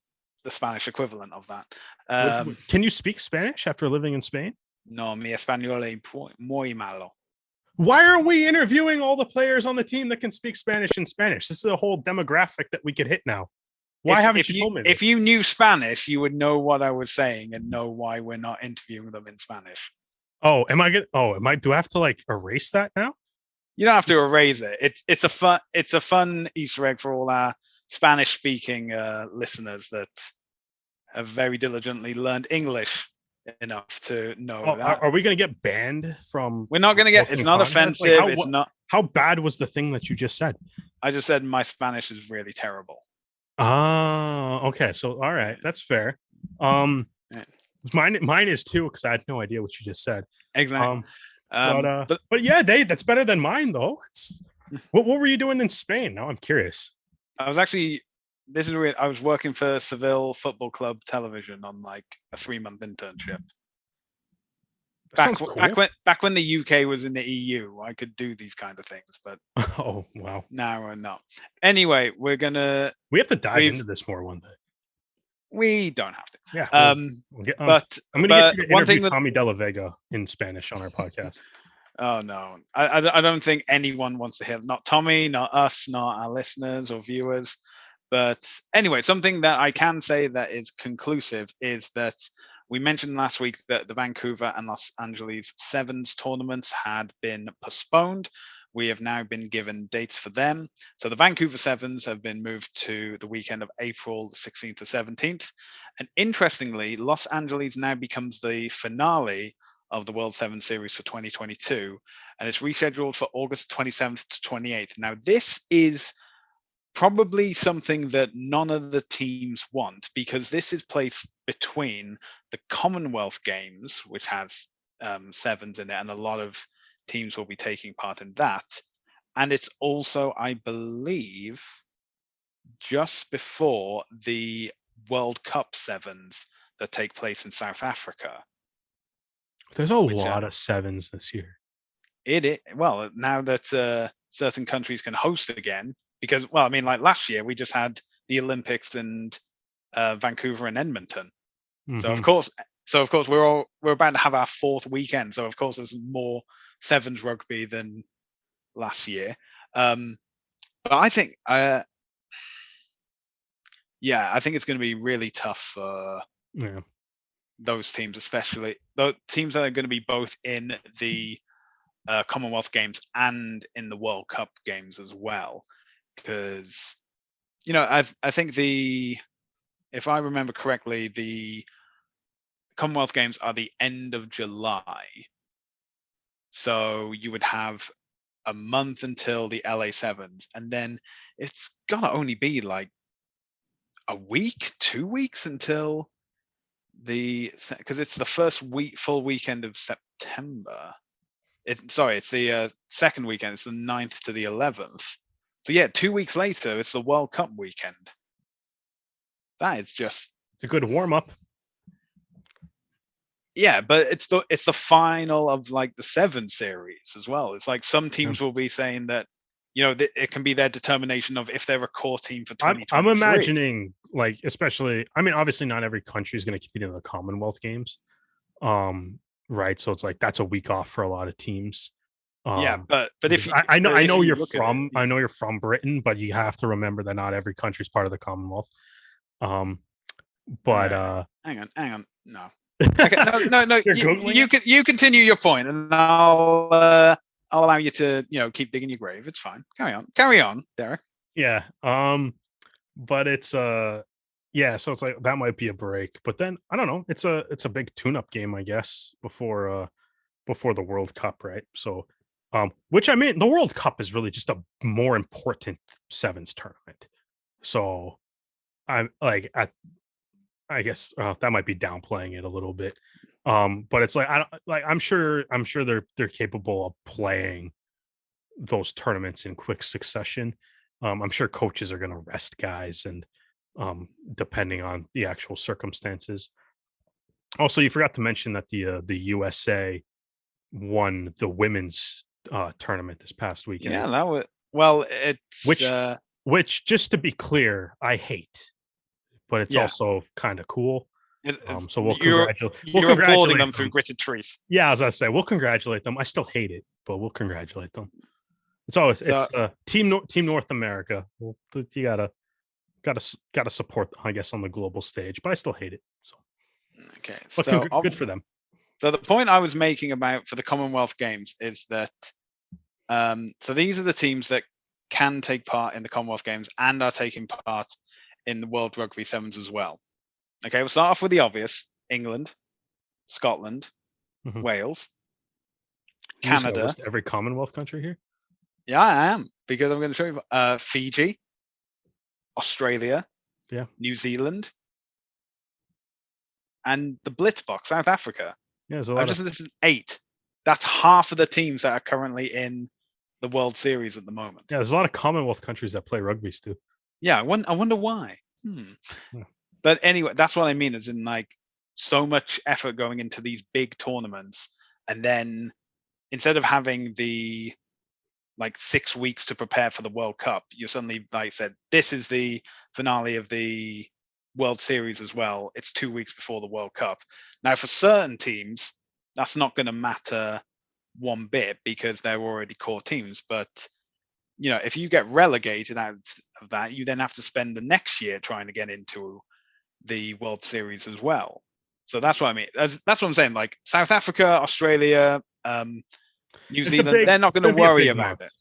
[SPEAKER 1] the Spanish equivalent of that.
[SPEAKER 2] Can you speak Spanish after living in Spain?
[SPEAKER 1] No, mi español es muy malo.
[SPEAKER 2] Why are we interviewing all the players on the team that can speak Spanish in Spanish? This is a whole demographic that we could hit now. Why haven't you told me this?
[SPEAKER 1] If you knew Spanish, you would know what I was saying and know why we're not interviewing them in Spanish.
[SPEAKER 2] Oh, am I good? Oh, am I? Do I have to like erase that now?
[SPEAKER 1] You don't have to erase it. It's a fun Easter egg for all our Spanish speaking listeners that have very diligently learned English enough to know
[SPEAKER 2] Oh,
[SPEAKER 1] that.
[SPEAKER 2] are we going to get banned from
[SPEAKER 1] We're not going to get. It's
[SPEAKER 2] posting
[SPEAKER 1] not
[SPEAKER 2] content? Like
[SPEAKER 1] offensive. It's not.
[SPEAKER 2] How bad was the thing that you just said?
[SPEAKER 1] I just said my Spanish is really terrible.
[SPEAKER 2] Oh, okay. So all right, that's fair. Um,
[SPEAKER 1] Yeah.
[SPEAKER 2] mine is too because I had no idea what you just said.
[SPEAKER 1] Exactly.
[SPEAKER 2] But yeah, that's better than mine though. What were you doing in Spain? Now I'm curious.
[SPEAKER 1] I was actually this is weird. I was working for Seville Football Club Television on like a 3-month internship.
[SPEAKER 2] That sounds cool.
[SPEAKER 1] Back when the UK was in the EU, I could do these kind of things, but
[SPEAKER 2] oh wow.
[SPEAKER 1] now we're not. Anyway, we
[SPEAKER 2] have to dive into this more one day.
[SPEAKER 1] We don't have to.
[SPEAKER 2] Yeah. We'll get,
[SPEAKER 1] but
[SPEAKER 2] I'm going to get you to interview Tommy De La Vega in Spanish on our podcast.
[SPEAKER 1] Oh no, I don't think anyone wants to hear. Not Tommy, not us, not our listeners or viewers. But anyway, something that I can say that is conclusive is that we mentioned last week that the Vancouver and Los Angeles Sevens tournaments had been postponed. We have now been given dates for them. So the Vancouver Sevens have been moved to the weekend of April 16th to 17th. And interestingly, Los Angeles now becomes the finale of the World Sevens Series for 2022. And it's rescheduled for August 27th to 28th. Now, this is probably something that none of the teams want because this is placed between the Commonwealth Games, which has sevens in it, and a lot of teams will be taking part in that. And it's also, I believe, just before the World Cup sevens that take place in South Africa.
[SPEAKER 2] There's a lot of sevens this year.
[SPEAKER 1] Well, now that certain countries can host again, because, well, I mean, like last year, we just had the Olympics and Vancouver and Edmonton. Mm-hmm. So of course, we're about to have our 4th weekend. So of course, there's more sevens rugby than last year. But I think, I think it's going to be really tough for those teams, especially the teams that are going to be both in the Commonwealth Games and in the World Cup games as well. Because, I think if I remember correctly, the Commonwealth Games are the end of July. So you would have a month until the LA Sevens, and then it's gonna only be like a week, 2 weeks until because it's the first full weekend of September. It's the second weekend. It's the 9th to the 11th. So yeah, 2 weeks later, it's the World Cup weekend. That is it's
[SPEAKER 2] a good warm up.
[SPEAKER 1] Yeah, but it's the final of like the 7 series as well. It's like some teams will be saying that, it can be their determination of if they're a core team for 2023.
[SPEAKER 2] I'm imagining, like, especially, I mean, obviously not every country is going to compete in the Commonwealth Games. Right. So it's like that's a week off for a lot of teams.
[SPEAKER 1] Yeah, but if
[SPEAKER 2] I know you're from Britain, but you have to remember that not every country is part of the Commonwealth. But
[SPEAKER 1] hang on, no. Okay, no. you continue your point, and I'll allow you to keep digging your grave. It's fine. Carry on, Derek.
[SPEAKER 2] Yeah. But it's yeah, so it's like that might be a break, but then I don't know. It's a big tune-up game, I guess, before the World Cup, right? So, which I mean, the World Cup is really just a more important sevens tournament. So, I'm like, I guess that might be downplaying it a little bit, but it's like I'm sure they're capable of playing those tournaments in quick succession. I'm sure coaches are going to rest guys and depending on the actual circumstances. Also, you forgot to mention that the USA won the women's tournament this past weekend.
[SPEAKER 1] Yeah, that was
[SPEAKER 2] which just to be clear, I hate, but it's also kind of cool. So we'll congratulate
[SPEAKER 1] them through gritted truth.
[SPEAKER 2] Yeah, as I say, we'll congratulate them. I still hate it, but we'll congratulate them. It's always Team North America. Well, you gotta support, I guess, on the global stage, but I still hate it. So
[SPEAKER 1] okay,
[SPEAKER 2] but good for them.
[SPEAKER 1] So the point I was making for the Commonwealth Games is that so these are the teams that can take part in the Commonwealth Games and are taking part in the World Rugby Sevens as well. Okay, we'll start off with the obvious: England, Scotland, Wales, Canada.
[SPEAKER 2] Every Commonwealth country here.
[SPEAKER 1] Yeah, I am, because I'm going to show you Fiji, Australia,
[SPEAKER 2] Yeah.
[SPEAKER 1] New Zealand, and the Blitzbox, South Africa.
[SPEAKER 2] Yeah, there's a
[SPEAKER 1] I've
[SPEAKER 2] lot of
[SPEAKER 1] just listed 8. That's half of the teams that are currently in the World Series at the moment.
[SPEAKER 2] there's a lot of Commonwealth countries that play rugby, Stu.
[SPEAKER 1] Yeah, I wonder why.
[SPEAKER 2] Yeah.
[SPEAKER 1] But anyway, that's what I mean, is in like so much effort going into these big tournaments, and then instead of having the like 6 weeks to prepare for the World Cup, you suddenly like said this is the finale of the World Series as well. It's 2 weeks before the World Cup. Now, for certain teams, that's not going to matter one bit because they're already core teams. But if you get relegated out of that, you then have to spend the next year trying to get into the World Series as well. So that's what I mean. That's what I'm saying. Like South Africa, Australia, New Zealand, they're not
[SPEAKER 2] It's
[SPEAKER 1] going to
[SPEAKER 2] going to be a
[SPEAKER 1] worry
[SPEAKER 2] big
[SPEAKER 1] about
[SPEAKER 2] month.
[SPEAKER 1] it.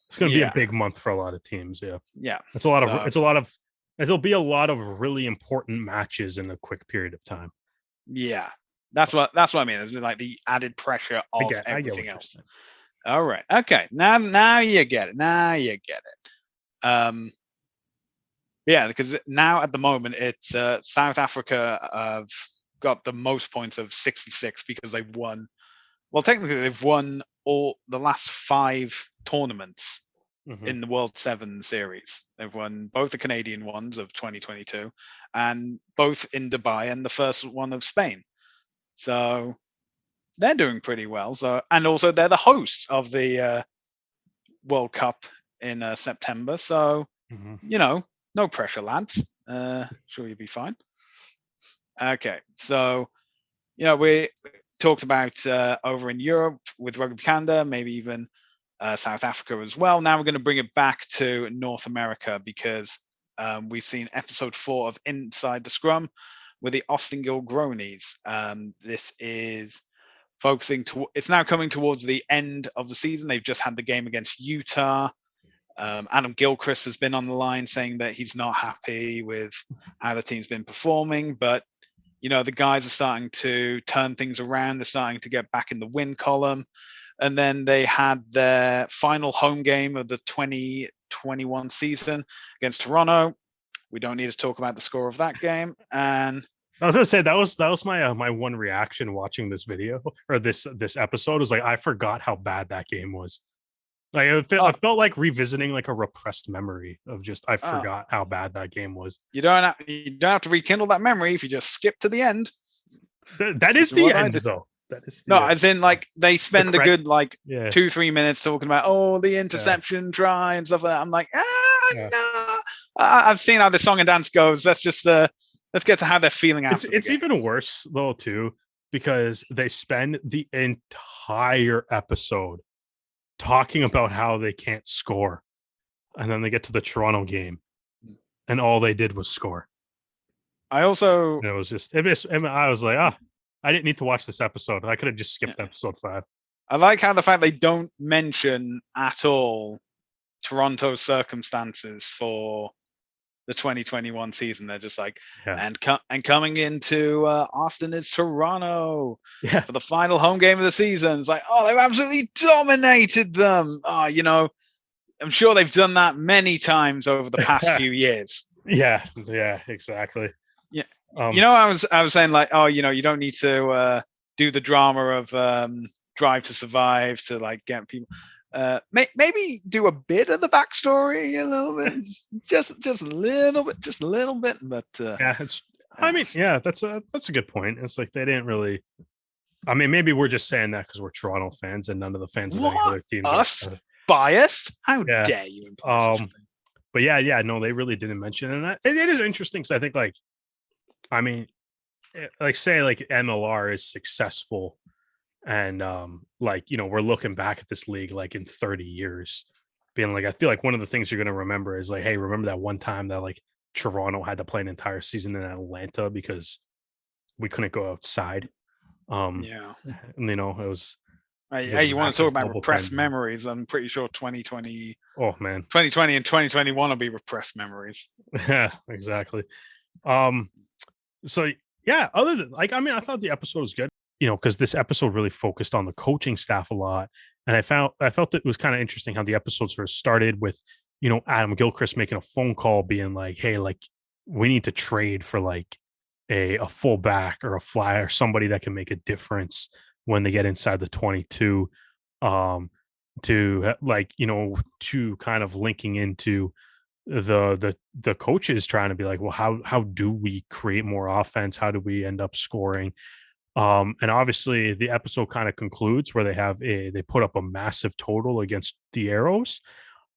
[SPEAKER 2] It's going to be a
[SPEAKER 1] Yeah,
[SPEAKER 2] big month for a lot of teams. Yeah.
[SPEAKER 1] yeah.
[SPEAKER 2] It's a lot
[SPEAKER 1] So
[SPEAKER 2] there'll be a lot of really important matches in a quick period of time.
[SPEAKER 1] yeah, that's what I mean. It's like the added pressure of
[SPEAKER 2] I get
[SPEAKER 1] everything
[SPEAKER 2] what you're
[SPEAKER 1] else.
[SPEAKER 2] saying.
[SPEAKER 1] All right. Okay. Now you get it. Now you get it. Yeah, because now at the moment it's South Africa have got the most points of 66 because they've won. Well, technically they've won all the last 5 tournaments in the World 7 series. They've won both the Canadian ones of 2022 and both in Dubai and the first one of Spain. So they're doing pretty well. So, and also they're the host of the World Cup in September. So, no pressure, lads. Sure, you'll be fine. Okay, so we talked about over in Europe with Rugby Canada, maybe even South Africa as well. Now we're going to bring it back to North America because we've seen episode 4 of Inside the Scrum with the Austin Gilgronis. This is focusing to. It's now coming towards the end of the season. They've just had the game against Utah. Adam Gilchrist has been on the line saying that he's not happy with how the team's been performing, but the guys are starting to turn things around. They're starting to get back in the win column. And then they had their final home game of the 2021 season against Toronto. We don't need to talk about the score of that game. And
[SPEAKER 2] I was gonna say that was my one reaction watching this video or this episode was like I forgot how bad that game was. Like I felt like revisiting like a repressed memory of just I forgot how bad that game was.
[SPEAKER 1] You don't have to rekindle that memory if you just skip to the end.
[SPEAKER 2] That is the end, though. That is
[SPEAKER 1] no, as in like they spend a good 2-3 minutes talking about the interception try and stuff like that. I'm like, no. I've seen how the song and dance goes. Let's just let's get to how they're feeling after.
[SPEAKER 2] It's even worse though too because they spend the entire episode talking about how they can't score, and then they get to the Toronto game, and all they did was score.
[SPEAKER 1] I also
[SPEAKER 2] and it was just I was like, I didn't need to watch this episode. I could have just skipped episode 5.
[SPEAKER 1] I like how the fact they don't mention at all Toronto's circumstances for the 2021 season. They're just like, and coming into Austin is Toronto for the final home game of the season. It's like, they've absolutely dominated them. I'm sure they've done that many times over the past few years.
[SPEAKER 2] Yeah, exactly.
[SPEAKER 1] Yeah. I was saying like, you don't need to do the drama of Drive to Survive to like get people. Maybe do a bit of the backstory a little bit, just a little bit. But
[SPEAKER 2] I mean, that's a good point. It's like they didn't really. I mean, maybe we're just saying that because we're Toronto fans and none of the fans of any other teams
[SPEAKER 1] are biased. How dare you imply such a thing?
[SPEAKER 2] But no, they really didn't mention it. And it is interesting because I think like, I mean, like say like MLR is successful. And we're looking back at this league like in 30 years, being like, I feel like one of the things you're gonna remember is like, hey, remember that one time that like Toronto had to play an entire season in Atlanta because we couldn't go outside. And it was.
[SPEAKER 1] Hey, you want to talk about repressed memories? I'm pretty sure 2020.
[SPEAKER 2] Oh man,
[SPEAKER 1] 2020 and 2021 will be repressed memories.
[SPEAKER 2] Yeah, exactly. So yeah, other than like, I mean, I thought the episode was good. because this episode really focused on the coaching staff a lot. And I felt it was kind of interesting how the episode sort of started with, Adam Gilchrist making a phone call being like, hey, like we need to trade for like a fullback or a flyer, somebody that can make a difference when they get inside the 22. Um, to kind of linking into the coaches trying to be like, well, how do we create more offense? How do we end up scoring? And obviously the episode kind of concludes where they put up a massive total against the Arrows.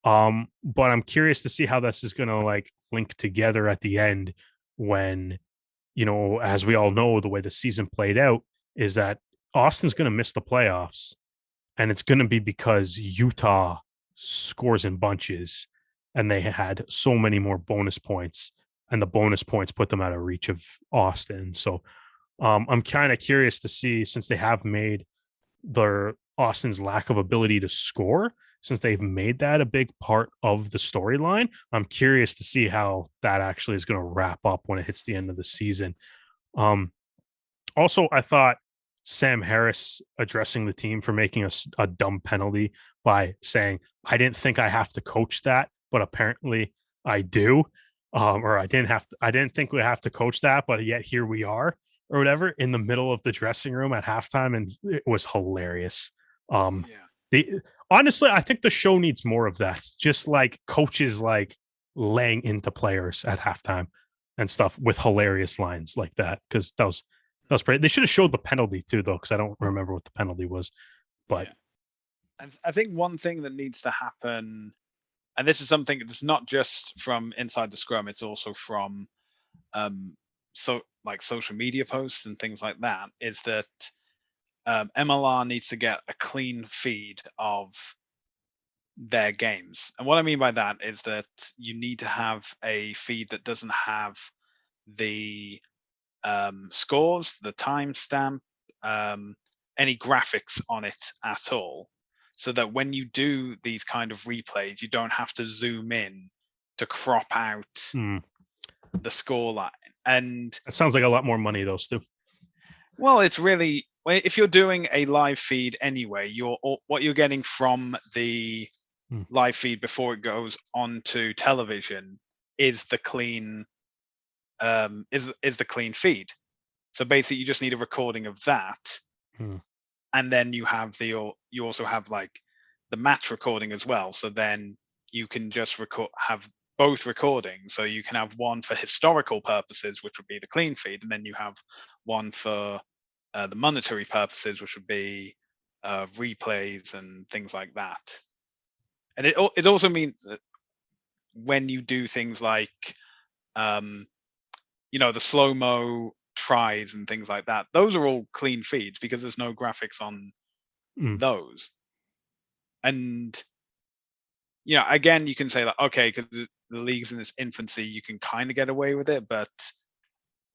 [SPEAKER 2] But I'm curious to see how this is gonna like link together at the end when, as we all know, the way the season played out is that Austin's gonna miss the playoffs, and it's gonna be because Utah scores in bunches and they had so many more bonus points, and the bonus points put them out of reach of Austin. So I'm kind of curious to see, since they have made their Austin's lack of ability to score, since they've made that a big part of the storyline. I'm curious to see how that actually is going to wrap up when it hits the end of the season. Um, Also, I thought Sam Harris addressing the team for making a dumb penalty by saying, "I didn't think I have to coach that, but apparently I do," or I didn't think we have to coach that, but yet here we are, or whatever, in the middle of the dressing room at halftime, and it was hilarious. Um,
[SPEAKER 1] Yeah.
[SPEAKER 2] the Honestly, I think the show needs more of that, just like coaches like laying into players at halftime and stuff with hilarious lines like that, because that was pretty. They should have showed the penalty too, though, because I don't remember what the penalty was. But
[SPEAKER 1] Yeah. And I think one thing that needs to happen, and this is something that's not just from inside the scrum, it's also from um like social media posts and things like that, is that MLR needs to get a clean feed of their games. And what I mean by that is that you need to have a feed that doesn't have the scores, the timestamp, um, any graphics on it at all, so that when you do these kind of replays, you don't have to zoom in to crop out
[SPEAKER 2] hmm,
[SPEAKER 1] the score line. And
[SPEAKER 2] that sounds like a lot more money, though, Stu.
[SPEAKER 1] well, it's really, if you're doing a live feed anyway, what you're getting from the
[SPEAKER 2] Hmm,
[SPEAKER 1] live feed before it goes onto television is the clean is the clean feed. So basically, you just need a recording of that,
[SPEAKER 2] hmm,
[SPEAKER 1] and then you also have like the match recording as well. So then you can just have both recordings. So you can have one for historical purposes, which would be the clean feed, and then you have one for the monetary purposes, which would be replays and things like that. And it also means that when you do things like um, the slow mo tries and things like that, those are all clean feeds because there's no graphics on
[SPEAKER 2] hmm,
[SPEAKER 1] those. And again, you can say that, okay, because the league's in its infancy, you can kind of get away with it. But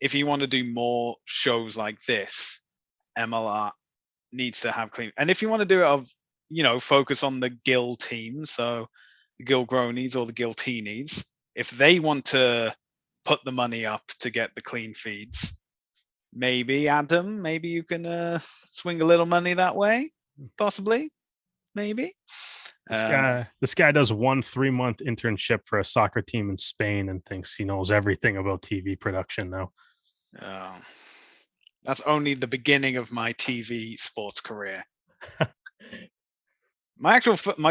[SPEAKER 1] if you want to do more shows like this, MLR needs to have clean. And if you want to do it focus on the Guild team, so the Guild Gronies or the Guild Teenies, if they want to put the money up to get the clean feeds, maybe Adam, maybe you can swing a little money that way, possibly, maybe.
[SPEAKER 2] this guy does one 3-month internship for a soccer team in Spain and thinks he knows everything about TV production now.
[SPEAKER 1] Uh, that's only the beginning of my TV sports career. My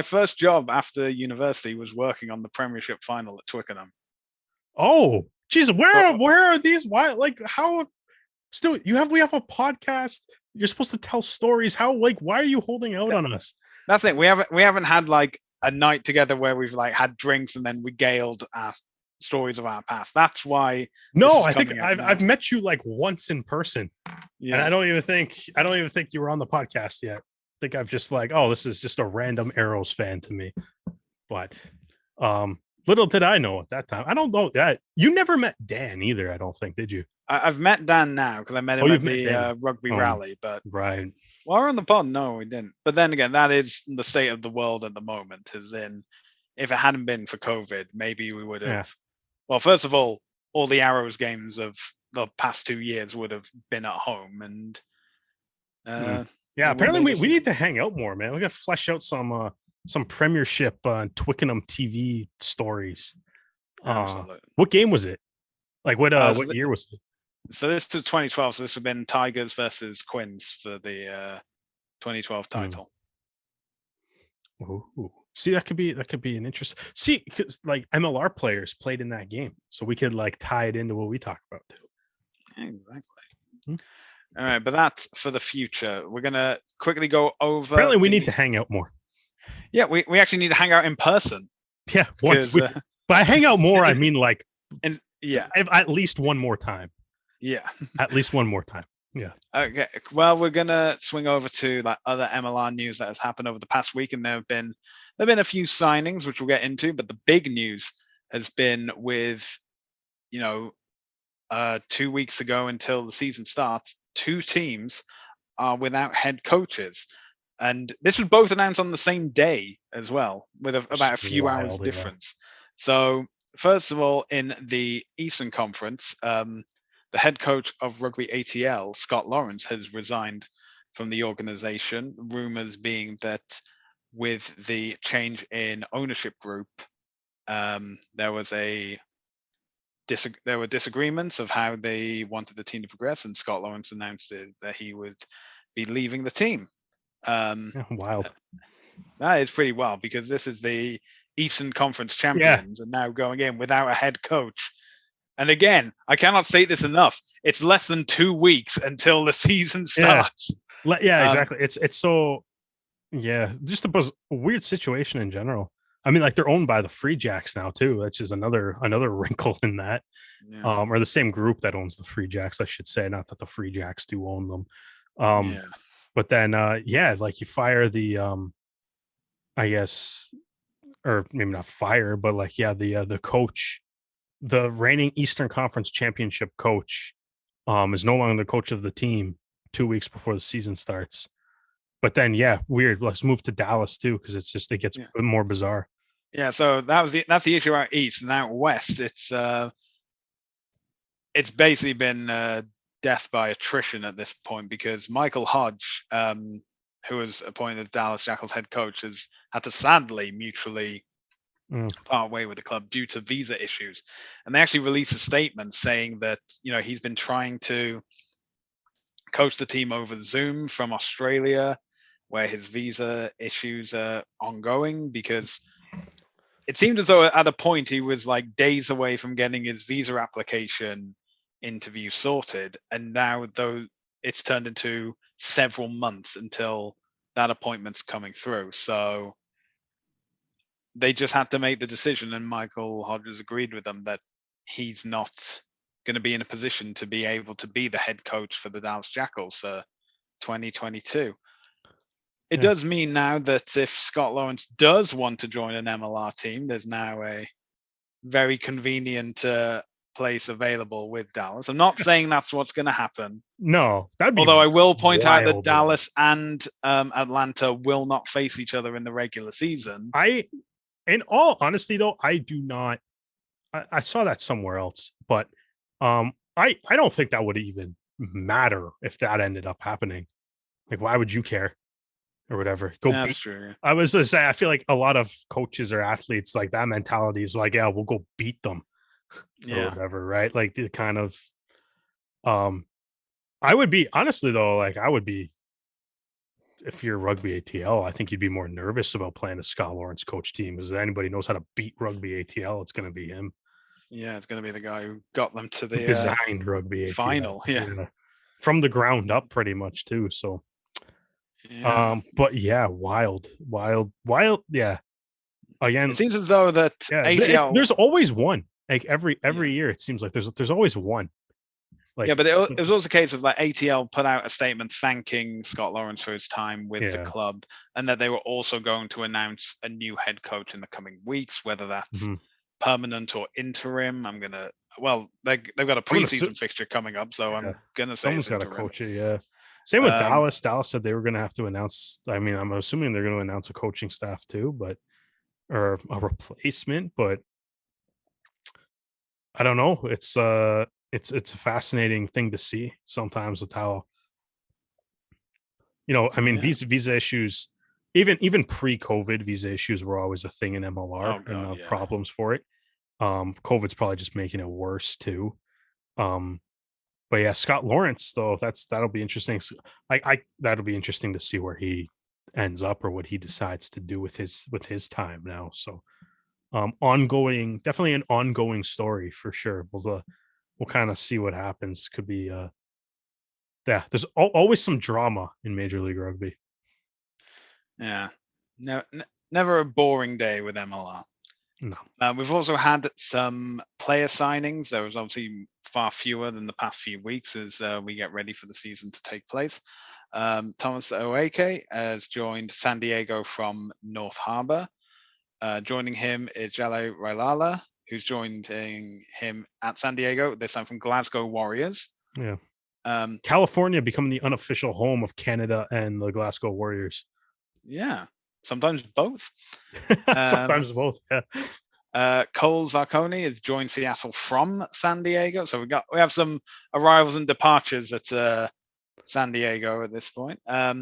[SPEAKER 1] first job after university was working on the Premiership final at Twickenham.
[SPEAKER 2] Oh, geez,
[SPEAKER 1] So
[SPEAKER 2] where are these? Why, like, how? Stu, we have a podcast. You're supposed to tell stories. How, like, why are you holding out on us?
[SPEAKER 1] that's it. We haven't had like a night together where we've like had drinks and then regaled our stories of our past. That's why this
[SPEAKER 2] No,
[SPEAKER 1] is
[SPEAKER 2] I think
[SPEAKER 1] coming out
[SPEAKER 2] I've
[SPEAKER 1] now.
[SPEAKER 2] met you like once in person, and
[SPEAKER 1] Yeah.
[SPEAKER 2] I don't even think you were on the podcast yet. I think I've just like, oh, this is just a random Arrows fan to me. But little did I know at that time. I don't know that you never met Dan either. I don't think, did you?
[SPEAKER 1] I've met Dan now because I met
[SPEAKER 2] Oh,
[SPEAKER 1] him
[SPEAKER 2] you've
[SPEAKER 1] at
[SPEAKER 2] met
[SPEAKER 1] the
[SPEAKER 2] Dan.
[SPEAKER 1] rugby rally. But
[SPEAKER 2] Right.
[SPEAKER 1] while we're on the pod, no, we didn't. But then again, that is the state of the world at the moment. As in, if it hadn't been for COVID, maybe we would
[SPEAKER 2] Yeah.
[SPEAKER 1] have. Well, first of all the Arrows games of the past 2 years would have been at home, and Uh,
[SPEAKER 2] Yeah,
[SPEAKER 1] it wouldn't
[SPEAKER 2] apparently
[SPEAKER 1] be the
[SPEAKER 2] we
[SPEAKER 1] same.
[SPEAKER 2] need to hang out more, man. We got to flesh out some Premiership Twickenham TV stories.
[SPEAKER 1] Absolutely.
[SPEAKER 2] What game was it? Like
[SPEAKER 1] So,
[SPEAKER 2] what year was it?
[SPEAKER 1] so this is 2012. So this would have been Tigers versus Quins for the 2012
[SPEAKER 2] Hmm.
[SPEAKER 1] title.
[SPEAKER 2] Ooh. See, that could be an interest. See, because like MLR players played in that game, so we could like tie it into what we talk about too.
[SPEAKER 1] Exactly.
[SPEAKER 2] Hmm.
[SPEAKER 1] All right, but that's for the future. We're gonna quickly go over
[SPEAKER 2] Apparently, we need to
[SPEAKER 1] the.
[SPEAKER 2] hang out more.
[SPEAKER 1] Yeah, we actually need to hang out in person
[SPEAKER 2] Yeah, once
[SPEAKER 1] because
[SPEAKER 2] we. By hang out more, I mean like
[SPEAKER 1] and yeah,
[SPEAKER 2] at least one more time.
[SPEAKER 1] yeah.
[SPEAKER 2] At least one more time. Yeah.
[SPEAKER 1] Okay. Well, we're gonna swing over to like other MLR news that has happened over the past week, and there have been a few signings which we'll get into, but the big news has been with you know 2 weeks ago until the season starts, two teams are without head coaches. And this was both announced on the same day as well, with about a few hours
[SPEAKER 2] Wild, yeah.
[SPEAKER 1] difference. So, first of all, in the Eastern Conference, the head coach of Rugby ATL, Scott Lawrence, has resigned from the organization. Rumors being that with the change in ownership group, there was there were disagreements of how they wanted the team to progress, and Scott Lawrence announced that he would be leaving the team. Um,
[SPEAKER 2] Yeah, wild.
[SPEAKER 1] that is pretty wild because this is the Eastern Conference
[SPEAKER 2] Yeah.
[SPEAKER 1] champions and now going in without a head coach. And again, I cannot state this enough. It's less than 2 weeks until the season
[SPEAKER 2] Yeah.
[SPEAKER 1] starts.
[SPEAKER 2] Yeah,
[SPEAKER 1] Um,
[SPEAKER 2] exactly. It's so yeah, just a weird situation in general. I mean, like they're owned by the Free Jacks now too. That's just another wrinkle in that.
[SPEAKER 1] yeah,
[SPEAKER 2] Or the same group that owns the Free Jacks, I should say. Not that the Free Jacks do own them. Um,
[SPEAKER 1] yeah,
[SPEAKER 2] but then yeah, like you fire the I guess, or maybe not fire, but like yeah, the coach, the reigning Eastern Conference championship coach, is no longer the coach of the team 2 weeks before the season starts. But then, yeah, weird. Let's move to Dallas too, because it gets
[SPEAKER 1] yeah,
[SPEAKER 2] more bizarre.
[SPEAKER 1] yeah. So that's the issue out east, and out west, it's basically been death by attrition at this point because Michael Hodge, who was appointed Dallas Jackals head coach, has had to sadly mutually
[SPEAKER 2] Mm.
[SPEAKER 1] part way with the club due to visa issues. And they actually released a statement saying that he's been trying to coach the team over Zoom from Australia, where his visa issues are ongoing because it seemed as though at a point he was like days away from getting his visa application interview sorted, and now though it's turned into several months until that appointment's coming through. So they just had to make the decision, and Michael Hodges agreed with them that he's not going to be in a position to be able to be the head coach for the Dallas Jackals for 2022. It
[SPEAKER 2] Yeah.
[SPEAKER 1] does mean now that if Scott Lawrence does want to join an MLR team, there's now a very convenient place available with Dallas. I'm not saying that's what's going to happen.
[SPEAKER 2] No, that'd be
[SPEAKER 1] Although I will point out that
[SPEAKER 2] wild.
[SPEAKER 1] Dallas and Atlanta will not face each other in the regular season.
[SPEAKER 2] In all honesty, though, I do not. I saw that somewhere else, but I don't think that would even matter if that ended up happening. Like, why would you care or whatever? Go
[SPEAKER 1] That's
[SPEAKER 2] beat.
[SPEAKER 1] true.
[SPEAKER 2] I was gonna say, I feel like a lot of coaches or athletes like that mentality is like, yeah, we'll go beat them or
[SPEAKER 1] Yeah.
[SPEAKER 2] whatever, right? Like the kind of um I would be honestly though, like I would be if you're rugby ATL, I think you'd be more nervous about playing a Scott Lawrence coach team. Because anybody knows how to beat rugby ATL, it's going to be him.
[SPEAKER 1] Yeah, it's going to be the guy who got them to
[SPEAKER 2] Who
[SPEAKER 1] the
[SPEAKER 2] designed rugby ATL,
[SPEAKER 1] final. Yeah.
[SPEAKER 2] yeah, from the ground up, pretty much too. So,
[SPEAKER 1] Yeah.
[SPEAKER 2] but yeah, wild. Yeah,
[SPEAKER 1] It
[SPEAKER 2] again,
[SPEAKER 1] seems as though that
[SPEAKER 2] yeah.
[SPEAKER 1] ATL.
[SPEAKER 2] There's always one. Like
[SPEAKER 1] Yeah.
[SPEAKER 2] every year, it seems like there's always one.
[SPEAKER 1] Yeah,
[SPEAKER 2] Like,
[SPEAKER 1] but it was also a case of like ATL put out a statement thanking Scott Lawrence for his time with the
[SPEAKER 2] yeah,
[SPEAKER 1] club, and that they were also going to announce a new head coach in the coming weeks, whether that's
[SPEAKER 2] mhm.
[SPEAKER 1] permanent or interim. Well, they've got a
[SPEAKER 2] I'm gonna su-
[SPEAKER 1] preseason fixture coming up, so
[SPEAKER 2] yeah,
[SPEAKER 1] I'm gonna say
[SPEAKER 2] someone's
[SPEAKER 1] it's
[SPEAKER 2] got to
[SPEAKER 1] interim.
[SPEAKER 2] coach it. Yeah. Same with
[SPEAKER 1] Um,
[SPEAKER 2] Dallas. Dallas said they were going to have to announce. I mean, I'm assuming they're going to announce a coaching staff too, but or a replacement, but I don't know. It's a fascinating thing to see sometimes with how I mean,
[SPEAKER 1] Yeah.
[SPEAKER 2] visa issues, even pre-COVID, visa issues were always a thing in
[SPEAKER 1] Oh
[SPEAKER 2] MLR and
[SPEAKER 1] God, yeah.
[SPEAKER 2] problems for it. COVID's probably just making it worse too. Um, but yeah, Scott Lawrence though, that'll be interesting. I that'll be interesting to see where he ends up or what he decides to do with his time now. So ongoing, definitely an ongoing story for sure. We'll kind of see what happens. Could be yeah, there's always some drama in Major League Rugby.
[SPEAKER 1] Yeah. No, never a boring day with MLR.
[SPEAKER 2] No.
[SPEAKER 1] We've also had some player signings. There was obviously far fewer than the past few weeks as we get ready for the season to take place. Thomas Oake has joined San Diego from North Harbor. Joining him is Jale Railala, who's joining him at San Diego, this time from Glasgow Warriors.
[SPEAKER 2] Yeah.
[SPEAKER 1] Um,
[SPEAKER 2] California becoming the unofficial home of Canada and the Glasgow Warriors.
[SPEAKER 1] yeah, sometimes both. Um,
[SPEAKER 2] Sometimes both. Yeah.
[SPEAKER 1] Cole Zarconi has joined Seattle from San Diego, so we have some arrivals and departures at San Diego at this point. A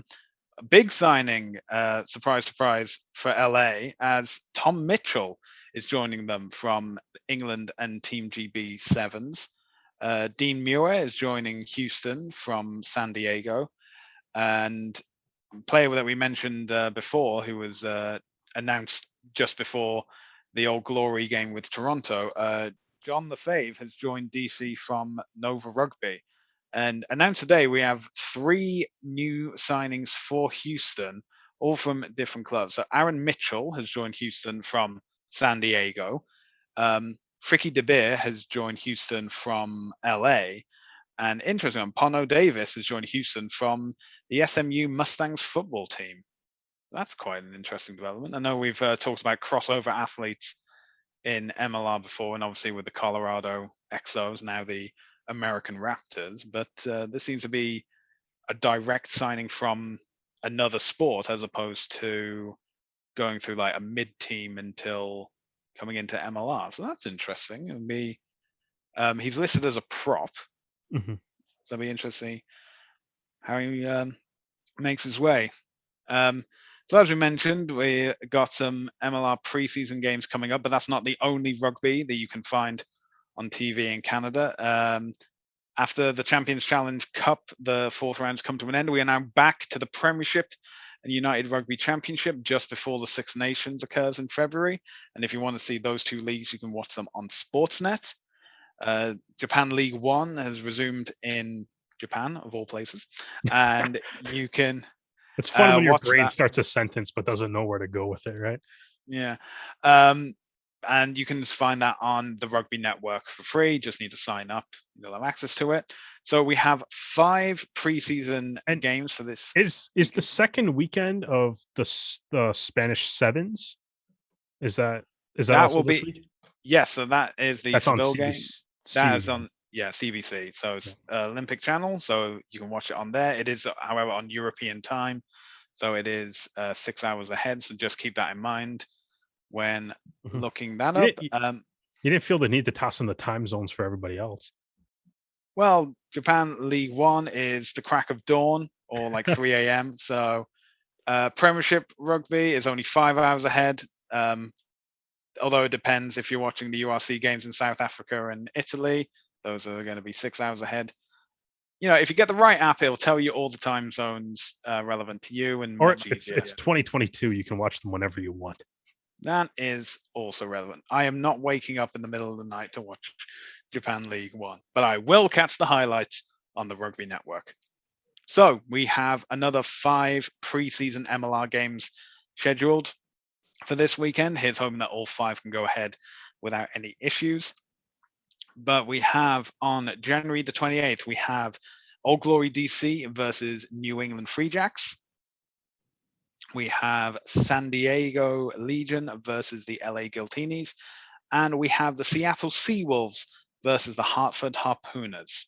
[SPEAKER 1] big signing, surprise, surprise, for LA, as Tom Mitchell is joining them from England and Team GB Sevens. Dean Muir is joining Houston from San Diego, and player that we mentioned before, who was announced just before the Old Glory game with Toronto, John Lefebvre has joined DC from Nova Rugby. And announced today, we have 3 new signings for Houston, all from different clubs. So Aaron Mitchell has joined Houston from San Diego. Fricky De Beer has joined Houston from LA. And interesting, Pono Davis has joined Houston from the SMU Mustangs football team. That's quite an interesting development. I know we've talked about crossover athletes in MLR before, and obviously with the Colorado Exos, now the American Raptors, but this seems to be a direct signing from another sport as opposed to going through like a mid team until coming into MLR. So that's interesting. It'll be he's listed as a prop,
[SPEAKER 2] Mhm.
[SPEAKER 1] so it'll be interesting how he makes his way. So as we mentioned, we got some MLR preseason games coming up, but that's not the only rugby that you can find on TV in Canada. After the Champions Challenge Cup, the 4th rounds come to an end. We are now back to the Premiership and United Rugby Championship just before the Six Nations occurs in February. And if you want to see those 2 leagues, you can watch them on Sportsnet. Japan League One has resumed in Japan, of all places, and you can
[SPEAKER 2] It's fun when your
[SPEAKER 1] watch
[SPEAKER 2] brain
[SPEAKER 1] that.
[SPEAKER 2] starts a sentence but doesn't know where to go with it, right?
[SPEAKER 1] Yeah. Um, and you can just find that on the Rugby Network for free. Just need to sign up. You'll have access to it. So we have 5 preseason
[SPEAKER 2] And
[SPEAKER 1] games for this
[SPEAKER 2] is the
[SPEAKER 1] weekend.
[SPEAKER 2] second weekend of the Spanish Sevens? Is that
[SPEAKER 1] That
[SPEAKER 2] also
[SPEAKER 1] will
[SPEAKER 2] this
[SPEAKER 1] be,
[SPEAKER 2] week?
[SPEAKER 1] yes. So that is the
[SPEAKER 2] That's on
[SPEAKER 1] Seville game. That is
[SPEAKER 2] CBC.
[SPEAKER 1] on, yeah, CBC. So
[SPEAKER 2] Yeah.
[SPEAKER 1] it's Olympic Channel. So you can watch it on there. It is, however, on European time. So it is 6 hours ahead. So just keep that in mind when
[SPEAKER 2] Mhm.
[SPEAKER 1] looking that
[SPEAKER 2] You
[SPEAKER 1] up.
[SPEAKER 2] didn't you didn't feel the need to toss in the time zones for everybody else.
[SPEAKER 1] Well, Japan League One is the crack of dawn or like 3 a.m. So Premiership Rugby is only 5 hours ahead. Um, although it depends if you're watching the URC games in South Africa and Italy, those are going to be 6 hours ahead. If you get the right app, it'll tell you all the time zones relevant to you and
[SPEAKER 2] Or
[SPEAKER 1] much
[SPEAKER 2] it's
[SPEAKER 1] easier.
[SPEAKER 2] it's 2022, you can watch them whenever you want.
[SPEAKER 1] That is also relevant. I am not waking up in the middle of the night to watch Japan League One, but I will catch the highlights on the Rugby Network. So we have another 5 preseason MLR games scheduled for this weekend. Here's hoping that all 5 can go ahead without any issues. But we have on January the 28th, we have Old Glory DC versus New England Free Jacks. We have San Diego Legion versus the LA Guiltinis. And we have the Seattle Seawolves versus the Hartford Harpooners.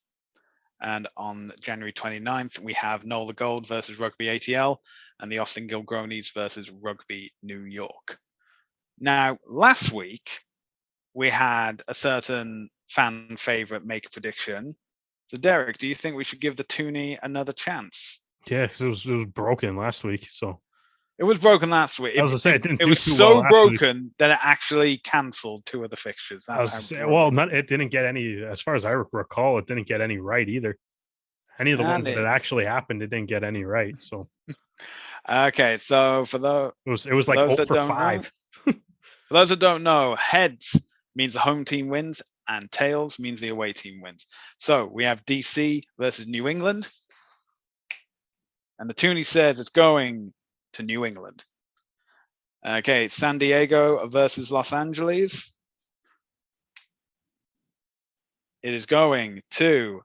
[SPEAKER 1] And on January 29th, we have Nola Gold versus Rugby ATL and the Austin Gilgronis versus Rugby New York. Now, last week, we had a certain fan favorite make a prediction. So, Derek, do you think we should give the Toonie another chance?
[SPEAKER 2] Yeah, because it was broken last week. So
[SPEAKER 1] It was broken last week.
[SPEAKER 2] I was to say it didn't
[SPEAKER 1] It
[SPEAKER 2] do
[SPEAKER 1] was
[SPEAKER 2] too well
[SPEAKER 1] so
[SPEAKER 2] last week.
[SPEAKER 1] broken that it actually cancelled 2 of the fixtures.
[SPEAKER 2] I
[SPEAKER 1] That's
[SPEAKER 2] was
[SPEAKER 1] how
[SPEAKER 2] to say,
[SPEAKER 1] broken.
[SPEAKER 2] well, not it didn't get any, as far as I recall, it didn't get any right either. Any of the ones
[SPEAKER 1] And
[SPEAKER 2] that had actually happened, it didn't get any right. So
[SPEAKER 1] okay, so for
[SPEAKER 2] it was like
[SPEAKER 1] those
[SPEAKER 2] 0
[SPEAKER 1] that
[SPEAKER 2] for
[SPEAKER 1] don't know,
[SPEAKER 2] 5.
[SPEAKER 1] for those that don't know, heads means the home team wins, and tails means the away team wins. So we have DC versus New England, and the toonie says it's going to New England. Okay, San Diego versus Los Angeles. It is going to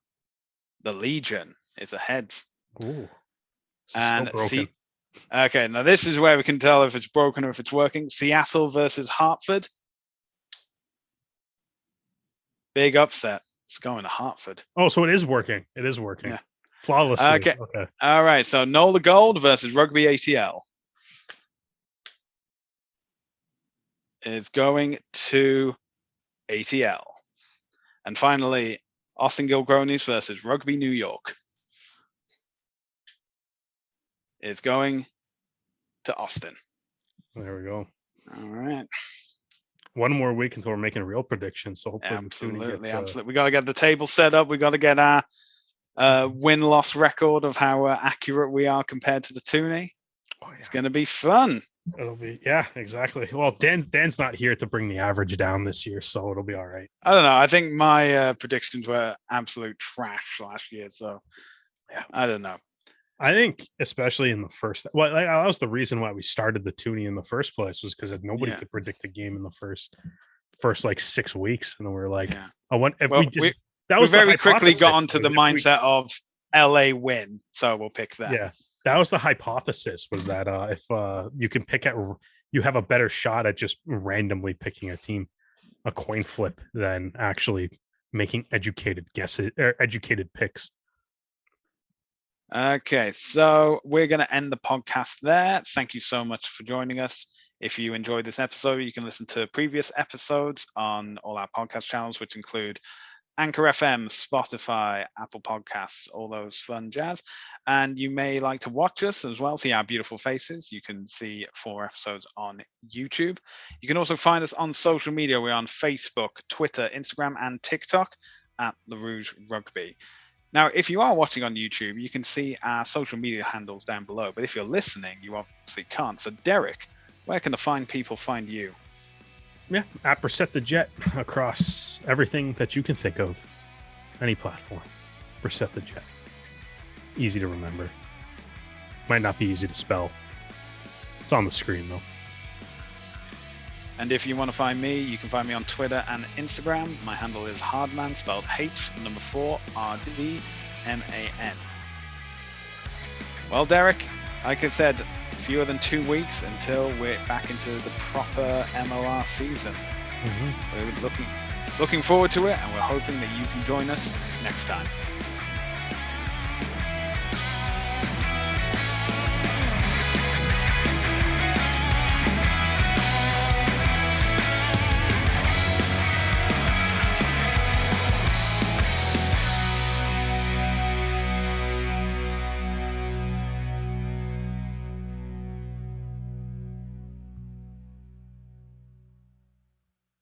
[SPEAKER 1] the Legion. It's a heads.
[SPEAKER 2] Ooh,
[SPEAKER 1] And
[SPEAKER 2] so broken.
[SPEAKER 1] okay, now this is where we can tell if it's broken or if it's working. Seattle versus Hartford. Big upset. It's going to Hartford.
[SPEAKER 2] Oh, so it is working. It is working.
[SPEAKER 1] Yeah.
[SPEAKER 2] Flawlessly.
[SPEAKER 1] Okay.
[SPEAKER 2] Okay.
[SPEAKER 1] All right. So Nola Gold versus Rugby ATL is going to ATL. And finally, Austin Gilgronis versus Rugby New York is going to Austin.
[SPEAKER 2] There we go.
[SPEAKER 1] All right.
[SPEAKER 2] One more week until we're making real predictions. So hopefully
[SPEAKER 1] Absolutely. We got to get the table set up. We got to get our win-loss record of how accurate we are compared to the toonie. Oh, yeah. It's going to be fun.
[SPEAKER 2] It'll be, yeah, exactly. Well, Dan's not here to bring the average down this year, so it'll be all right.
[SPEAKER 1] I don't know. I think my predictions were absolute trash last year, so yeah, I don't know.
[SPEAKER 2] I think especially in the first, well, that was the reason why we started the toonie in the first place, was because nobody could predict a game in the first like 6 weeks, and then we were like, I want if we just that was
[SPEAKER 1] we very quickly got onto the mindset of LA win, so we'll pick that.
[SPEAKER 2] Yeah, that was the hypothesis, was that if you can pick at, you have a better shot at just randomly picking a team, a coin flip, than actually making educated guesses or educated picks.
[SPEAKER 1] Okay, so we're going to end the podcast there. Thank you so much for joining us. If you enjoyed this episode, you can listen to previous episodes on all our podcast channels, which include Anchor FM, Spotify, Apple Podcasts, all those fun jazz. And you may like to watch us as well, see our beautiful faces. You can see 4 episodes on YouTube. You can also find us on social media. We're on Facebook, Twitter, Instagram, and TikTok at the Rouge Rugby. Now, if you are watching on YouTube, you can see our social media handles down below. But if you're listening, you obviously can't. So, Derek, where can the fine people find you?
[SPEAKER 2] Yeah, at Reset the Jet across everything that you can think of. Any platform. Reset the Jet. Easy to remember. Might not be easy to spell. It's on the screen, though.
[SPEAKER 1] And if you want to find me, you can find me on Twitter and Instagram. My handle is Hardman, spelled H4RDMAN. Well, Derek, like I said, fewer than 2 weeks until we're back into the proper MOR season. We're looking forward to it, and we're hoping that you can join us next time.